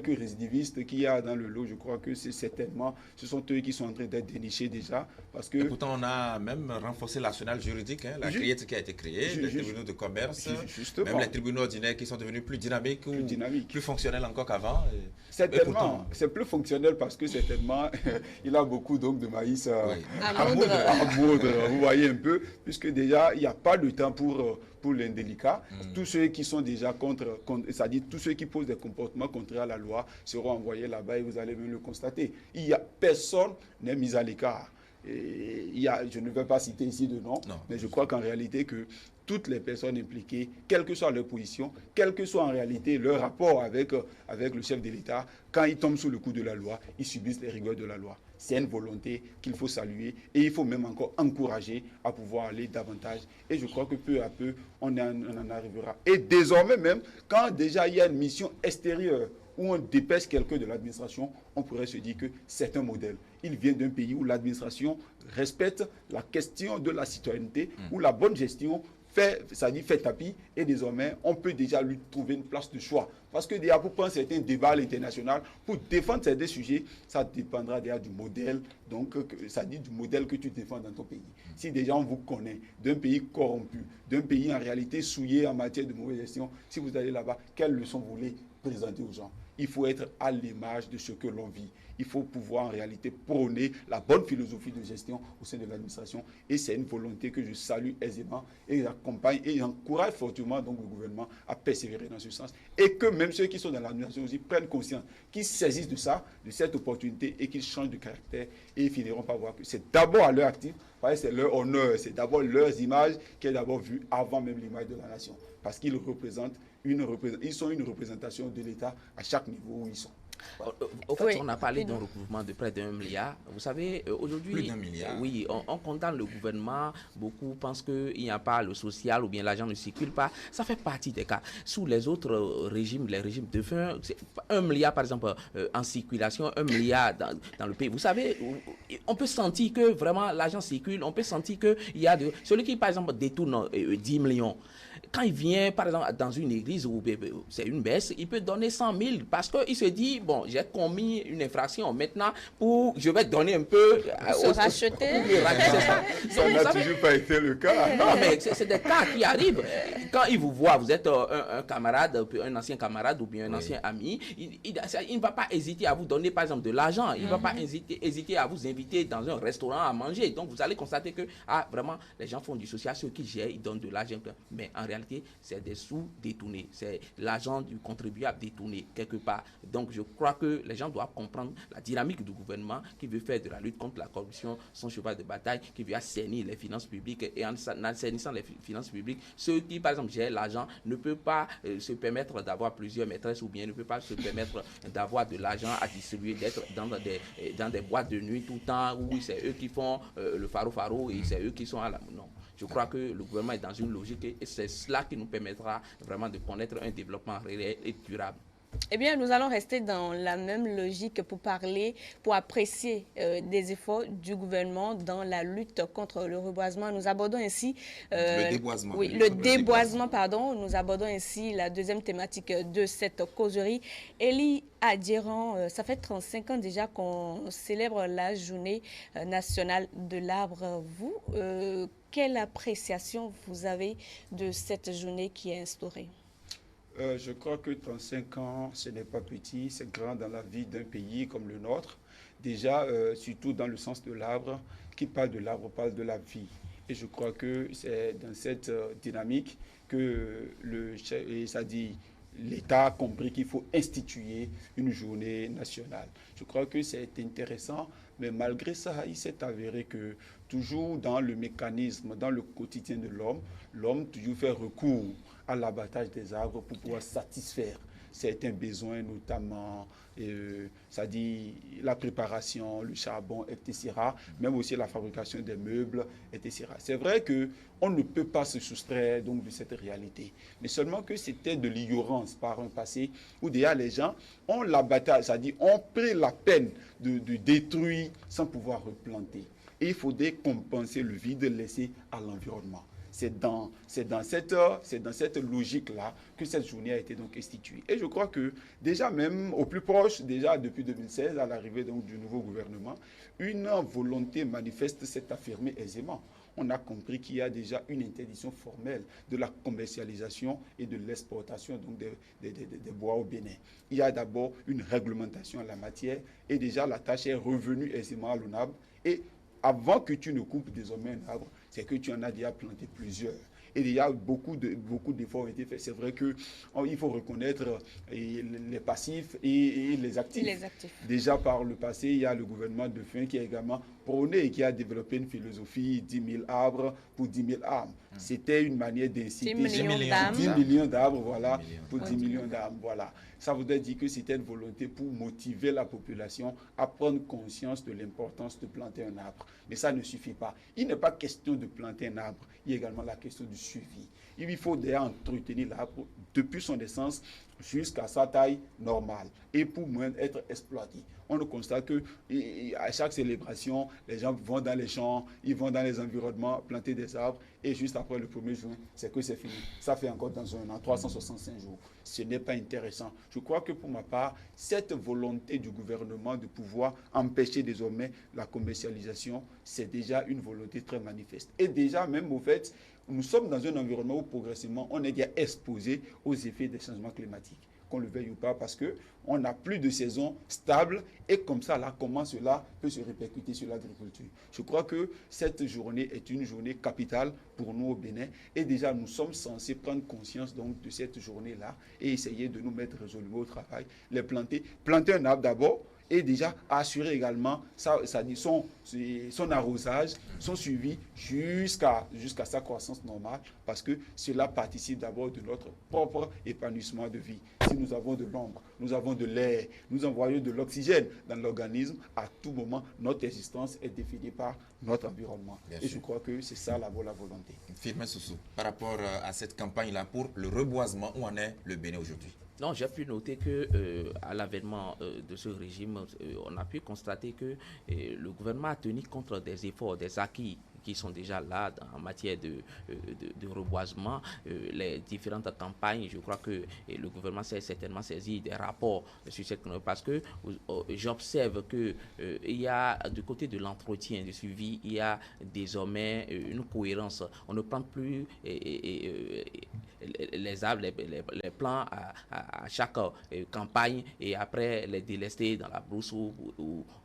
récidivistes qu'il y a dans le lot, je crois que c'est certainement, ce sont eux qui sont en train d'être dénichés déjà. Parce que, et pourtant, on a même renforcé l'arsenal juridique, la CRIET qui a été créée, les tribunaux de commerce, même les tribunaux ordinaires qui sont devenus plus dynamiques ou plus fonctionnels encore qu'avant. Certainement, c'est plus fonctionnel parce que certainement, il a beaucoup donc de maïs à moudre, vous voyez un peu, puisque déjà, il n'y a pas de temps pour l'indélicat. Tous ceux qui sont déjà c'est-à-dire tous ceux qui posent des comportements contraires à la loi seront envoyés là-bas et vous allez même le constater. Personne n'est mis à l'écart. Je ne vais pas citer ici de nom, mais je crois qu'en réalité que toutes les personnes impliquées, quelle que soit leur position, quel que soit en réalité leur rapport avec le chef de l'État, quand ils tombent sous le coup de la loi, ils subissent les rigueurs de la loi. C'est une volonté qu'il faut saluer et il faut même encore encourager à pouvoir aller davantage. Et je crois que peu à peu, on en arrivera. Et désormais même, quand déjà il y a une mission extérieure où on dépêche quelqu'un de l'administration, on pourrait se dire que c'est un modèle. Il vient d'un pays où l'administration respecte la question de la citoyenneté, où la bonne gestion fait tapis, et désormais, on peut déjà lui trouver une place de choix. Parce que déjà, pour prendre certains débats à l'international, pour défendre certains sujets, ça dépendra déjà du modèle, donc ça dit du modèle que tu défends dans ton pays. Si déjà on vous connaît d'un pays corrompu, d'un pays en réalité souillé en matière de mauvaise gestion, si vous allez là-bas, quelle leçon vous voulez présenter aux gens? Il faut être à l'image de ce que l'on vit. Il faut pouvoir en réalité prôner la bonne philosophie de gestion au sein de l'administration. Et c'est une volonté que je salue aisément et j'accompagne et j'encourage fortement donc le gouvernement à persévérer dans ce sens. Et que même ceux qui sont dans l'administration aussi prennent conscience, qu'ils saisissent de ça, de cette opportunité et qu'ils changent de caractère et ils finiront par voir que c'est d'abord à leur actif, c'est leur honneur, c'est d'abord leurs images qui est d'abord vue avant même l'image de la nation. Parce qu'ils représentent ils sont une représentation de l'État à chaque niveau où ils sont. Au fait, on a parlé d'un recouvrement de près d'1 milliard. Vous savez, aujourd'hui, plus d'1 milliard. Oui, on condamne le gouvernement. Beaucoup pensent qu'il n'y a pas le social ou bien l'argent ne circule pas. Ça fait partie des cas. Sous les autres régimes, les régimes de fin, 1 milliard par exemple en circulation, 1 milliard dans le pays. Vous savez, on peut sentir que vraiment l'argent circule. On peut sentir qu'il y a celui qui par exemple détourne 10 millions. Quand il vient, par exemple, dans une église où c'est une baisse, il peut donner 100 000 parce qu'il se dit, bon, j'ai commis une infraction. Maintenant, je vais donner un peu... se racheter. Ça n'a toujours pas été le cas. Non, mais c'est des cas qui arrivent. Quand il vous voit, vous êtes un camarade, un ancien camarade ou bien un ancien ami, il ne va pas hésiter à vous donner, par exemple, de l'argent. Il ne va pas hésiter à vous inviter dans un restaurant à manger. Donc, vous allez constater que, vraiment, les gens font du social. Ceux qui gèrent, ils donnent de l'argent. Mais en réalité, c'est des sous détournés. C'est l'argent du contribuable détourné quelque part. Donc, je crois que les gens doivent comprendre la dynamique du gouvernement qui veut faire de la lutte contre la corruption son cheval de bataille, qui veut assainir les finances publiques. Et en assainissant les finances publiques, ceux qui, par exemple, gèrent l'argent ne peuvent pas se permettre d'avoir plusieurs maîtresses ou bien ne peuvent pas se permettre d'avoir de l'argent à distribuer, d'être dans des boîtes de nuit tout le temps où c'est eux qui font le faro et c'est eux qui sont à la... Non. Je crois que le gouvernement est dans une logique et c'est cela qui nous permettra vraiment de connaître un développement réel et durable. Eh bien, nous allons rester dans la même logique pour apprécier des efforts du gouvernement dans la lutte contre le reboisement. Nous abordons ainsi... le déboisement. Oui, le déboisement, pardon. Nous abordons ainsi la deuxième thématique de cette causerie. Elie Adjeran, ça fait 35 ans déjà qu'on célèbre la journée nationale de l'arbre. Vous, quelle appréciation vous avez de cette journée qui est instaurée? Je crois que 35 ans, ce n'est pas petit, c'est grand dans la vie d'un pays comme le nôtre. Déjà, surtout dans le sens de l'arbre, qui parle de l'arbre parle de la vie. Et je crois que c'est dans cette dynamique que l'État a compris qu'il faut instituer une journée nationale. Je crois que c'est intéressant, mais malgré ça, il s'est avéré que toujours dans le mécanisme, dans le quotidien de l'homme toujours fait recours à l'abattage des arbres pour pouvoir satisfaire certains besoins, notamment ça dit la préparation, le charbon, etc., même aussi la fabrication des meubles, etc. C'est vrai qu'on ne peut pas se soustraire donc de cette réalité, mais seulement que c'était de l'ignorance par un passé où déjà les gens ont la bataille, c'est-à-dire ont pris la peine de détruire sans pouvoir replanter. Et il faudrait compenser le vide laissé à l'environnement. C'est dans cette logique-là que cette journée a été donc instituée. Et je crois que déjà même au plus proche, déjà depuis 2016, à l'arrivée donc du nouveau gouvernement, une volonté manifeste s'est affirmée aisément. On a compris qu'il y a déjà une interdiction formelle de la commercialisation et de l'exportation donc des bois au Bénin. Il y a d'abord une réglementation en la matière et déjà la tâche est revenue aisément à l'ONAB. Et avant que tu ne coupes désormais un arbre, c'est que tu en as déjà planté plusieurs. Et déjà, beaucoup d'efforts ont été faits. C'est vrai qu'il faut reconnaître les passifs et les actifs. Déjà, par le passé, il y a le gouvernement de Fin qui a également prôné et qui a développé une philosophie 10 000 arbres pour 10 000 âmes. C'était une manière d'inciter 10 millions d'arbres, voilà, pour 10 millions d'âmes. Voilà. Ça voudrait dire que c'était une volonté pour motiver la population à prendre conscience de l'importance de planter un arbre. Mais ça ne suffit pas. Il n'est pas question de planter un arbre. Il y a également la question du suivi. Il faut déjà entretenir l'arbre depuis son naissance jusqu'à sa taille normale et pour être exploité. On constate qu'à chaque célébration, les gens vont dans les champs, ils vont dans les environnements planter des arbres et juste après le 1er juin, c'est que c'est fini. Ça fait encore dans un an, 365 jours. Ce n'est pas intéressant. Je crois que pour ma part, cette volonté du gouvernement de pouvoir empêcher désormais la commercialisation, c'est déjà une volonté très manifeste. Et déjà, même au fait, nous sommes dans un environnement où progressivement, on est déjà exposé aux effets des changements climatiques, qu'on le veuille ou pas, parce qu'on n'a plus de saison stable et comme ça, là, comment cela peut se répercuter sur l'agriculture. Je crois que cette journée est une journée capitale pour nous au Bénin et déjà, nous sommes censés prendre conscience donc de cette journée-là et essayer de nous mettre résolument au travail, les planter. Planter un arbre d'abord, et déjà assurer également son arrosage, son suivi jusqu'à sa croissance normale, parce que cela participe d'abord de notre propre épanouissement de vie. Si nous avons de l'ombre, nous avons de l'air, nous envoyons de l'oxygène dans l'organisme, à tout moment, notre existence est définie par notre environnement. Et je crois que c'est ça la volonté. Firmin Soussou, par rapport à cette campagne-là pour le reboisement, où en est le Bénin aujourd'hui? Non, j'ai pu noter que à l'avènement de ce régime, on a pu constater que le gouvernement a tenu compte des efforts, des acquis qui sont déjà là en matière de reboisement, les différentes campagnes. Je crois que le gouvernement s'est certainement saisi des rapports sur cette parce que j'observe que il y a du côté de l'entretien, du suivi, il y a désormais une cohérence. On ne plante plus les arbres, les plants à chaque campagne et après les délester dans la brousse où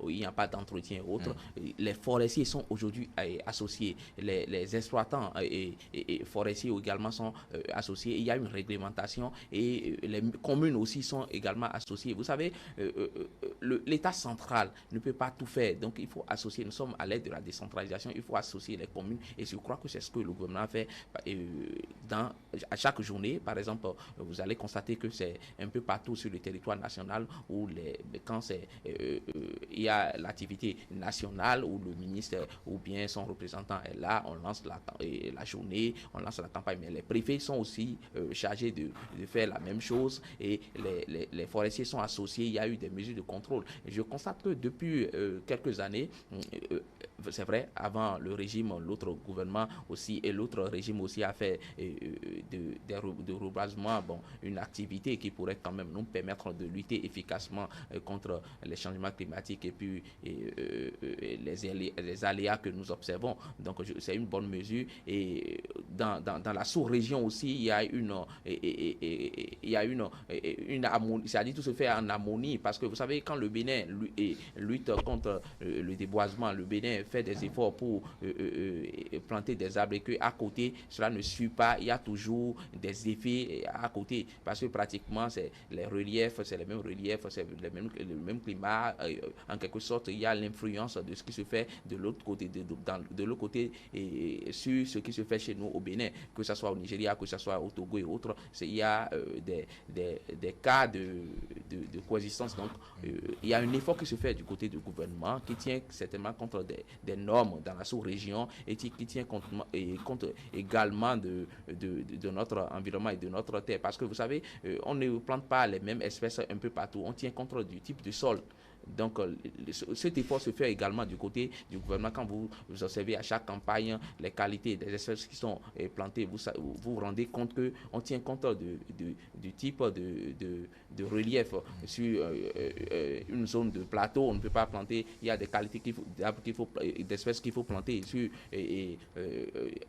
il n'y a pas d'entretien ou autre. Les forestiers sont aujourd'hui associés. Les exploitants et forestiers également sont associés. Il y a une réglementation et les communes aussi sont également associées. Vous savez, l'État central ne peut pas tout faire. Donc, il faut associer. Nous sommes à l'aide de la décentralisation. Il faut associer les communes. Et je crois que c'est ce que le gouvernement fait à chaque journée. Par exemple, vous allez constater que c'est un peu partout sur le territoire national où quand il y a l'activité nationale où le ministre ou bien son représentant est là, on lance la journée, on lance la campagne. Mais les préfets sont aussi chargés de faire la même chose et les forestiers sont associés. Il y a eu des mesures de contrôle. Et je constate que depuis quelques années, c'est vrai, avant le régime, l'autre gouvernement aussi et l'autre régime aussi a fait de reboisement, une activité qui pourrait quand même nous permettre de lutter efficacement contre les changements climatiques et puis les aléas que nous observons. Donc c'est une bonne mesure et dans la sous-région aussi il y a une harmonie, c'est-à-dire tout se fait en harmonie parce que vous savez quand le Bénin lutte contre le déboisement, le Bénin fait des efforts pour planter des arbres et qu'à côté, cela ne suit pas, il y a toujours des effets à côté parce que pratiquement, c'est les reliefs, c'est les mêmes reliefs, c'est le même climat. En quelque sorte, il y a l'influence de ce qui se fait de l'autre côté, de l'autre côté et sur ce qui se fait chez nous au Bénin, que ce soit au Nigeria, que ce soit au Togo et autres. Il y a des cas de coexistence. Donc, il y a un effort qui se fait du côté du gouvernement qui tient certainement contre des normes dans la sous-région et qui tient compte également de notre environnement et de notre terre. Parce que vous savez, on ne plante pas les mêmes espèces un peu partout. On tient compte du type de sol. Donc, cet effort se fait également du côté du gouvernement. Quand vous observez à chaque campagne les qualités des espèces qui sont plantées, vous vous rendez compte qu'on tient compte du type de relief. Sur une zone de plateau, on ne peut pas planter. Il y a des qualités d'espèces qu'il faut planter. Sur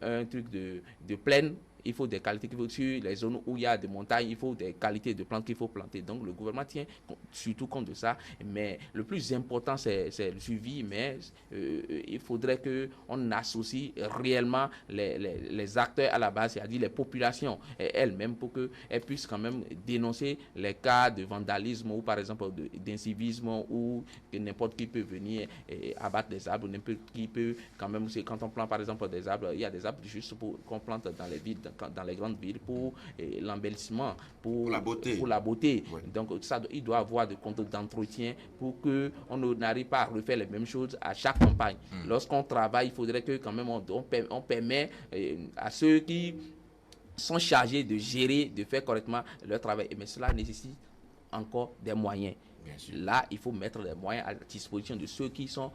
un truc de plaine, il faut des qualités qu'il faut sur les zones où il y a des montagnes, il faut des qualités de plantes qu'il faut planter. Donc le gouvernement tient surtout compte de ça. Mais le plus important, c'est le suivi. Mais il faudrait qu'on associe réellement les acteurs à la base, c'est-à-dire les populations elles-mêmes, pour qu'elles puissent quand même dénoncer les cas de vandalisme ou par exemple d'incivisme où n'importe qui peut venir abattre des arbres, n'importe qui peut quand même, quand on plante par exemple des arbres, il y a des arbres juste qu'on plante dans les villes, dans les grandes villes pour l'embellissement, pour la beauté. Ouais. Donc ça, il doit avoir des contrôles d'entretien pour qu'on n'arrive pas à refaire les mêmes choses à chaque campagne. Lorsqu'on travaille, il faudrait que quand même on permet à ceux qui sont chargés de gérer, de faire correctement leur travail. Mais cela nécessite encore des moyens. Là, il faut mettre les moyens à disposition de ceux qui sont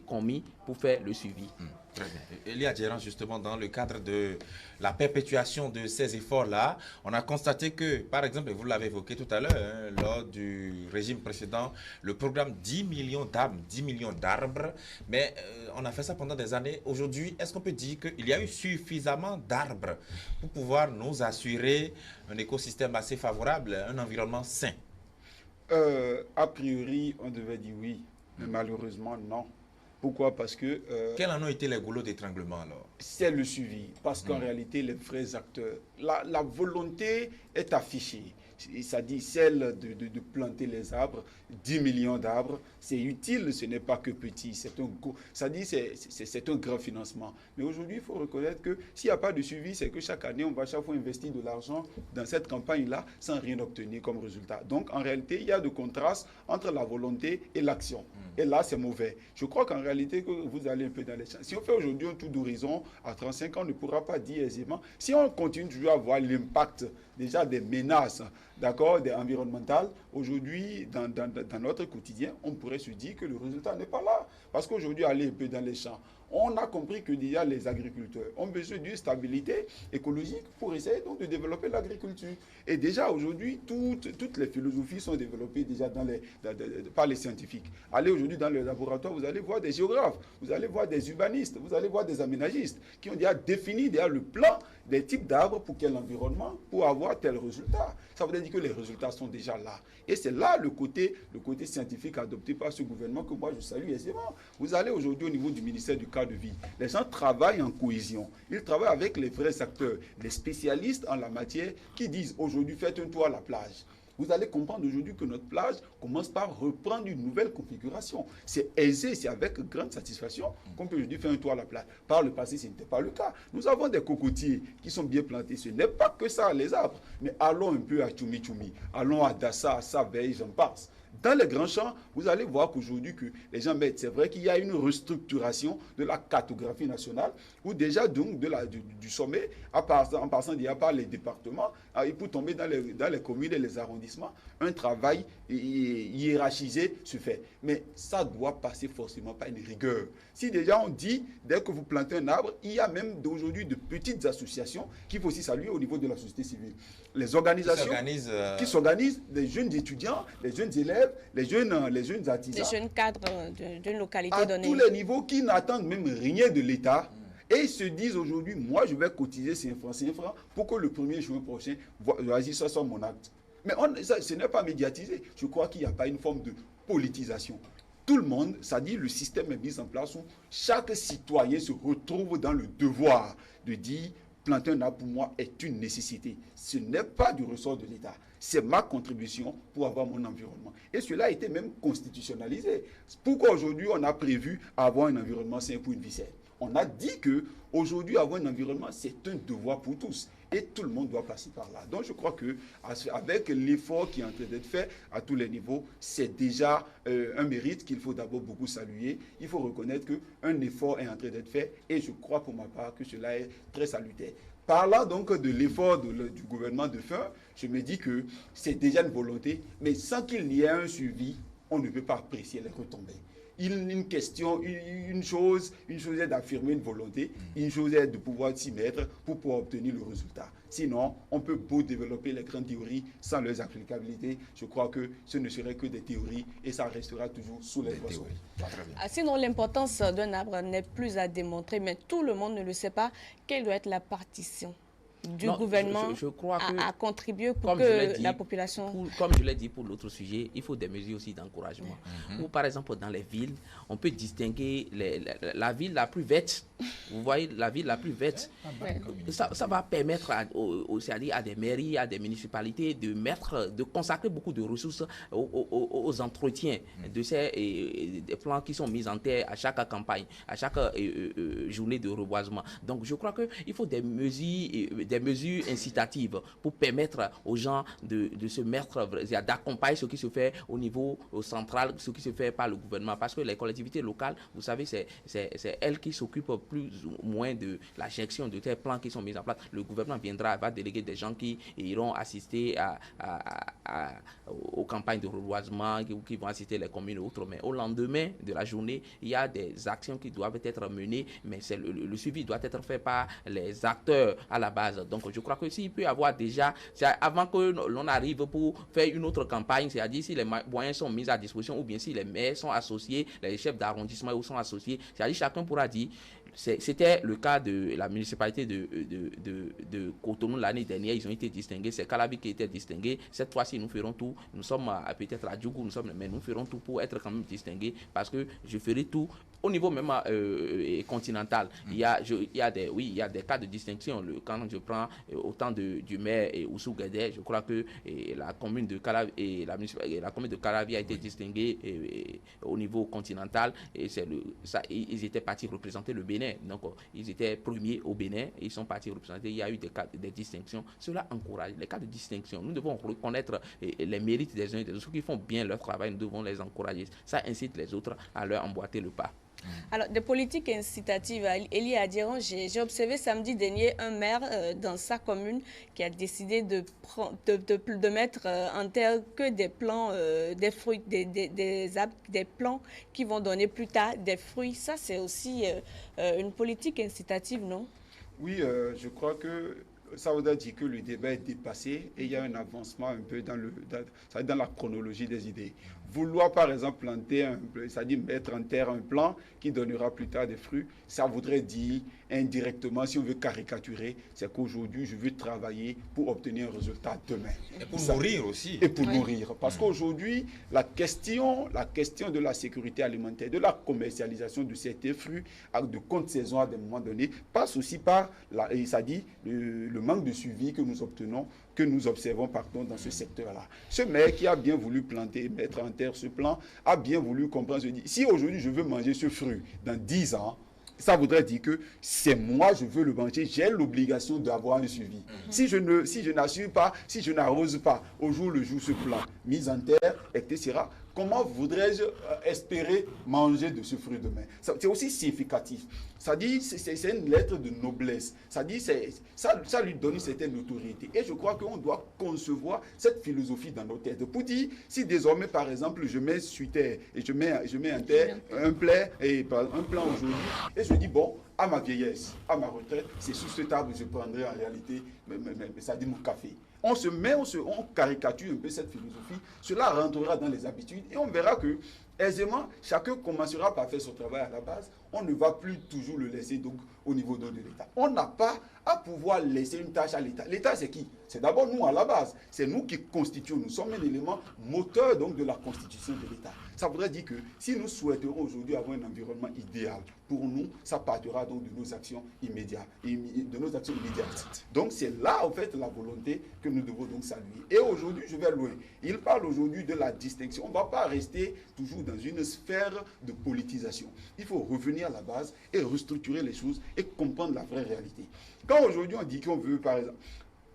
commis pour faire le suivi. Très bien. Elia Djeran, justement, dans le cadre de la perpétuation de ces efforts-là, on a constaté que, par exemple, vous l'avez évoqué tout à l'heure, lors du régime précédent, le programme 10 millions d'arbres, mais on a fait ça pendant des années. Aujourd'hui, est-ce qu'on peut dire qu'il y a eu suffisamment d'arbres pour pouvoir nous assurer un écosystème assez favorable, un environnement sain? A priori, on devait dire oui, mais malheureusement, non. Pourquoi? Parce que... Quels en ont été les goulots d'étranglement alors? C'est le suivi. Parce qu'en réalité, les vrais acteurs, la volonté est affichée. Ça dit celle de planter les arbres, 10 millions d'arbres, c'est utile, ce n'est pas que petit, c'est un grand financement. Mais aujourd'hui, il faut reconnaître que s'il n'y a pas de suivi, c'est que chaque année, on va chaque fois investir de l'argent dans cette campagne-là sans rien obtenir comme résultat. Donc, en réalité, il y a de contraste entre la volonté et l'action. Et là, c'est mauvais. Je crois qu'en réalité, que vous allez un peu dans les champs. Si on fait aujourd'hui un tour d'horizon, à 35 ans, on ne pourra pas dire aisément. Si on continue toujours à voir l'impact déjà des menaces, d'accord, des environnementales, aujourd'hui, dans notre quotidien, on pourrait se dire que le résultat n'est pas là. Parce qu'aujourd'hui, aller un peu dans les champs, on a compris que déjà les agriculteurs ont besoin d'une stabilité écologique pour essayer donc de développer l'agriculture. Et déjà aujourd'hui, toutes les philosophies sont développées déjà par les scientifiques. Allez aujourd'hui dans les laboratoires, vous allez voir des géographes, vous allez voir des urbanistes, vous allez voir des aménagistes qui ont déjà défini déjà le plan des types d'arbres pour quel environnement, pour avoir tel résultat. Ça veut dire que les résultats sont déjà là. Et c'est là le côté scientifique adopté par ce gouvernement que moi je salue aisément. Vous allez aujourd'hui au niveau du ministère du cadre de vie. Les gens travaillent en cohésion. Ils travaillent avec les vrais acteurs, les spécialistes en la matière qui disent aujourd'hui faites un tour à la plage. Vous allez comprendre aujourd'hui que notre plage commence par reprendre une nouvelle configuration. C'est aisé, c'est avec grande satisfaction qu'on peut aujourd'hui faire un tour à la plage. Par le passé, ce n'était pas le cas. Nous avons des cocotiers qui sont bien plantés. Ce n'est pas que ça, les arbres. Mais allons un peu à Tchoumi Tchoumi, allons à Dassa, à Saveille, j'en passe. Dans les grands champs, vous allez voir qu'aujourd'hui, que les gens mettent, c'est vrai qu'il y a une restructuration de la cartographie nationale, où déjà donc du sommet, en passant déjà par les départements, pour tomber dans les communes et les arrondissements, un travail hiérarchisé se fait. Mais ça doit passer forcément par une rigueur. Si déjà on dit, dès que vous plantez un arbre, il y a même aujourd'hui de petites associations qu'il faut aussi saluer au niveau de la société civile. Les organisations qui s'organisent, les jeunes étudiants, les jeunes élèves, les jeunes artisans. Les jeunes cadres d'une localité donnée. À tous les niveaux qui n'attendent même rien de l'État. Et ils se disent aujourd'hui, moi je vais cotiser 5 francs pour que le 1er juin prochain, vas-y, ça soit mon acte. Mais ce n'est pas médiatisé. Je crois qu'il n'y a pas une forme de politisation. tout le monde, ça dit le système est mis en place où chaque citoyen se retrouve dans le devoir de dire planter un arbre pour moi est une nécessité. Ce n'est pas du ressort de l'État. C'est ma contribution pour avoir mon environnement. Et cela a été même constitutionnalisé. Pourquoi aujourd'hui on a prévu avoir un environnement sain pour une vie saine? On a dit qu'aujourd'hui, avoir un environnement, c'est un devoir pour tous. Et tout le monde doit passer par là. Donc je crois qu'avec l'effort qui est en train d'être fait à tous les niveaux, c'est déjà un mérite qu'il faut d'abord beaucoup saluer. Il faut reconnaître qu'un effort est en train d'être fait et je crois pour ma part que cela est très salutaire. Parlant donc de l'effort du gouvernement de fin, je me dis que c'est déjà une volonté, mais sans qu'il y ait un suivi, on ne peut pas apprécier les retombées. Une chose est d'affirmer une volonté, une chose est de pouvoir s'y mettre pour pouvoir obtenir le résultat. Sinon, on peut beau développer les grandes théories sans leurs applicabilités. Je crois que ce ne serait que des théories et ça restera toujours sous les théories. Sinon, l'importance d'un arbre n'est plus à démontrer, mais tout le monde ne le sait pas. Quelle doit être la partition du gouvernement je crois à contribuer pour que la population... Comme je l'ai dit pour l'autre sujet, il faut des mesures aussi d'encouragement. Ou par exemple, dans les villes, on peut distinguer la ville la plus verte. Vous voyez, la ville la plus verte. Ça va permettre à des mairies, à des municipalités de consacrer beaucoup de ressources aux entretiens de des plans qui sont mis en terre à chaque campagne, à chaque journée de reboisement. Donc, je crois qu'il faut des mesures incitatives pour permettre aux gens de se mettre, d'accompagner ce qui se fait au niveau central, ce qui se fait par le gouvernement. Parce que les collectivités locales, vous savez, c'est elles qui s'occupent plus ou moins de la gestion de tels plans qui sont mis en place. Le gouvernement va déléguer des gens qui iront assister aux campagnes de reboisement, qui vont assister les communes et autres. Mais au lendemain de la journée, il y a des actions qui doivent être menées, mais le suivi doit être fait par les acteurs à la base. Donc je crois que s'il peut y avoir déjà, avant que l'on arrive pour faire une autre campagne, c'est-à-dire si les moyens sont mis à disposition ou bien si les maires sont associés, les chefs d'arrondissement sont associés, c'est-à-dire chacun pourra dire. C'était le cas de la municipalité de Cotonou l'année dernière, ils ont été distingués, c'est Calabi qui était distingué. Cette fois-ci, nous ferons tout, nous sommes peut-être à Djougou, mais nous ferons tout pour être quand même distingués parce que je ferai tout au niveau même continental. Il y a des cas de distinction. Quand je prends autant du maire et Oussou Guédé, je crois que la commune de Calabi la commune de Calabi a été distinguée au niveau continental et ils étaient partis représenter le Bénin. Donc, ils étaient premiers au Bénin et ils sont partis représenter. Il y a eu des distinctions. Cela encourage les cas de distinction. Nous devons reconnaître les mérites des uns et des autres. Ceux qui font bien leur travail, nous devons les encourager. Ça incite les autres à leur emboîter le pas. Alors, des politiques incitatives, Elie Adiron, j'ai observé samedi dernier un maire dans sa commune qui a décidé de mettre en terre que des plants, des fruits, des plants qui vont donner plus tard des fruits. Ça, c'est aussi une politique incitative, non? Oui, je crois que ça voudrait dire que le débat est dépassé et il y a un avancement un peu dans la chronologie des idées. Vouloir par exemple planter, c'est-à-dire mettre en terre un plant qui donnera plus tard des fruits, ça voudrait dire indirectement, si on veut caricaturer, c'est qu'aujourd'hui je veux travailler pour obtenir un résultat demain. Et pour nourrir aussi. Et pour nourrir. Parce qu'aujourd'hui, la question de la sécurité alimentaire, de la commercialisation de certains fruits de compte saison à des moments donnés, passe aussi par le manque de suivi que nous observons dans ce secteur-là. Ce maire qui a bien voulu mettre en terre ce plan, a bien voulu comprendre, se dire, si aujourd'hui je veux manger ce fruit dans 10 ans, ça voudrait dire que c'est moi, je veux le manger, j'ai l'obligation d'avoir un suivi. Si je n'assure pas, si je n'arrose pas au jour le jour ce plan, mise en terre, etc., comment voudrais-je espérer manger de ce fruit demain? C'est aussi significatif. Ça dit, c'est une lettre de noblesse. Ça dit, ça lui donne une certaine autorité. Et je crois qu'on doit concevoir cette philosophie dans nos têtes. Pour dire, si désormais, par exemple, je mets sur terre et je mets en terre un plan aujourd'hui, et je dis, bon, à ma vieillesse, à ma retraite, c'est sous cette arbre que je prendrai en réalité, ça dit mon café. On caricature un peu cette philosophie, cela rentrera dans les habitudes et on verra que aisément, chacun commencera par faire son travail à la base. On ne va plus toujours le laisser donc, au niveau de l'État. On n'a pas à pouvoir laisser une tâche à l'État. L'État, c'est qui? C'est d'abord nous à la base. C'est nous qui constituons. Nous sommes un élément moteur donc, de la constitution de l'État. Ça voudrait dire que si nous souhaiterons aujourd'hui avoir un environnement idéal, pour nous, ça partira donc de nos actions immédiates. Donc c'est là, en fait, la volonté que nous devons donc saluer. Et aujourd'hui, je vais loin. Il parle aujourd'hui de la distinction. On ne va pas rester toujours dans une sphère de politisation. Il faut revenir à la base et restructurer les choses et comprendre la vraie réalité. Quand aujourd'hui on dit qu'on veut, par exemple,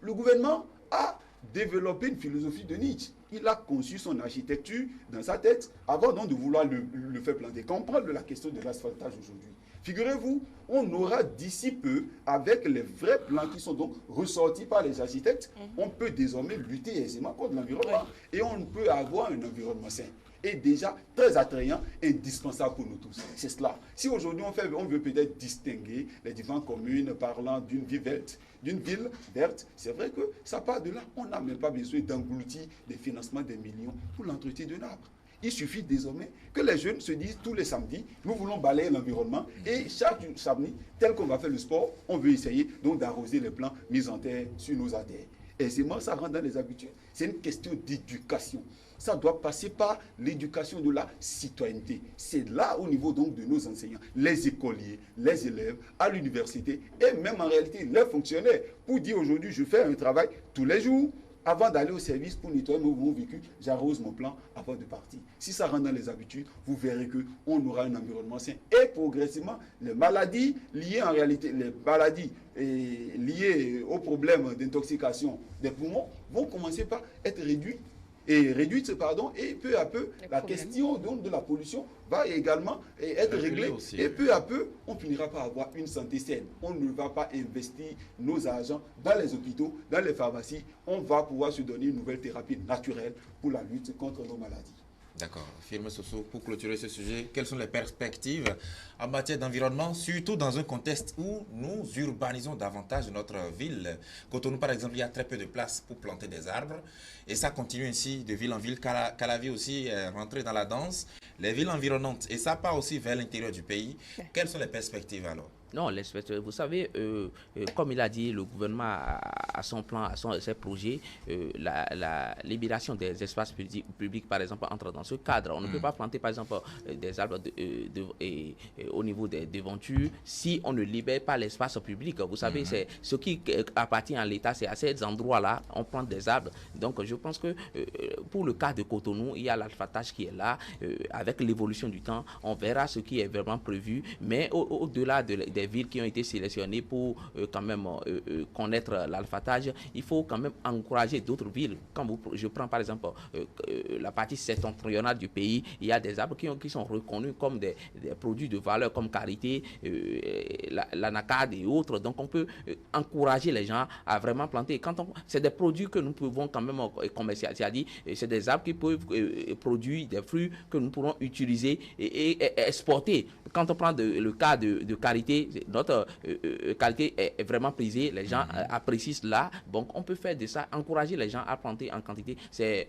le gouvernement a développé une philosophie de Nietzsche. Il a conçu son architecture dans sa tête avant donc de vouloir le faire planter. Quand on parle de la question de l'asphaltage aujourd'hui, figurez-vous, on aura d'ici peu, avec les vrais plans qui sont donc ressortis par les architectes, on peut désormais lutter aisément contre l'environnement. Et on peut avoir un environnement sain. Et déjà très attrayant, indispensable pour nous tous. C'est cela. Si aujourd'hui on veut peut-être distinguer les différentes communes parlant d'une ville verte, c'est vrai que ça part de là. On n'a même pas besoin d'engloutir des financements des millions pour l'entretien d'un arbre. Il suffit désormais que les jeunes se disent tous les samedis, nous voulons balayer l'environnement et chaque samedi, tel qu'on va faire le sport, on veut essayer donc d'arroser les plants mis en terre sur nos artères. Aisément, ça rentre dans les habitudes. C'est une question d'éducation. Ça doit passer par l'éducation de la citoyenneté. C'est là, au niveau donc de nos enseignants, les écoliers, les élèves, à l'université et même en réalité les fonctionnaires. Pour dire aujourd'hui, je fais un travail tous les jours. Avant d'aller au service pour nettoyer mon véhicule, j'arrose mon plan avant de partir. Si ça rentre dans les habitudes, vous verrez qu'on aura un environnement sain. Et progressivement, les maladies liées en réalité, les maladies liées aux problèmes d'intoxication des poumons vont commencer par être réduites, et peu à peu, la question donc de la pollution va également être réglée. Aussi, et peu à peu, on finira par avoir une santé saine. On ne va pas investir nos argent dans les hôpitaux, dans les pharmacies. On va pouvoir se donner une nouvelle thérapie naturelle pour la lutte contre nos maladies. D'accord. Firmin Soso, pour clôturer ce sujet, quelles sont les perspectives en matière d'environnement, surtout dans un contexte où nous urbanisons davantage notre ville? Cotonou, par exemple, il y a très peu de place pour planter des arbres. Et ça continue ainsi de ville en ville. Calavi aussi est rentré dans la danse. Les villes environnantes, et ça part aussi vers l'intérieur du pays. Quelles sont les perspectives alors? Non, vous savez, comme il a dit, le gouvernement a son plan, ses projets. La libération des espaces publics, par exemple, entre dans ce cadre. On ne peut pas planter, par exemple, des arbres au niveau des devantures si on ne libère pas l'espace public. Vous savez, c'est ce qui appartient à l'État, c'est à ces endroits-là, on plante des arbres. Donc, je pense que pour le cas de Cotonou, il y a l'asphaltage qui est là. Avec l'évolution du temps, on verra ce qui est vraiment prévu. Mais au-delà des villes qui ont été sélectionnées pour quand même connaître l'alphatage, il faut quand même encourager d'autres villes. Quand je prends par exemple la partie septentrionale du pays, il y a des arbres qui sont reconnus comme des produits de valeur comme karité, l'anacarde et autres. Donc on peut encourager les gens à vraiment planter. C'est des produits que nous pouvons quand même commercialiser. C'est-à-dire, c'est des arbres qui peuvent produire des fruits que nous pourrons utiliser et exporter. Quand on prend le cas de karité, notre qualité est vraiment prisée, les gens apprécient cela, donc on peut faire de ça, encourager les gens à planter en quantité. C'est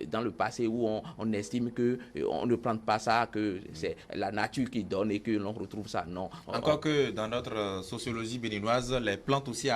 dans le passé où on estime qu'on ne plante pas ça, que c'est la nature qui donne et que l'on retrouve ça. Non. Encore que dans notre sociologie béninoise, les plantes aussi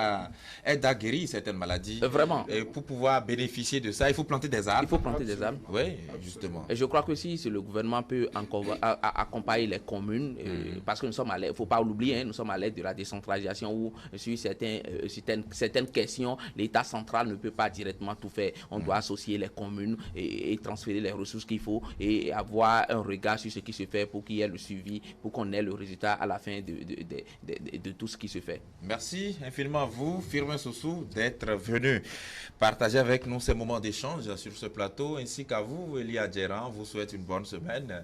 aident à guérir certaines maladies. Vraiment. Et pour pouvoir bénéficier de ça, il faut planter des arbres. Il faut planter des arbres. Oui, justement. Et je crois que si le gouvernement peut encore accompagner les communes, parce que nous sommes à l'aide, il ne faut pas l'oublier, nous sommes à l'aide de la décentralisation où sur certaines questions, l'État central ne peut pas directement tout faire. On doit associer les communes et transférer les ressources qu'il faut et avoir un regard sur ce qui se fait pour qu'il y ait le suivi, pour qu'on ait le résultat à la fin de tout ce qui se fait. Merci infiniment à vous, Firmin Soso, d'être venu partager avec nous ces moments d'échange sur ce plateau, ainsi qu'à vous, Elia Djeran. Vous souhaite une bonne semaine.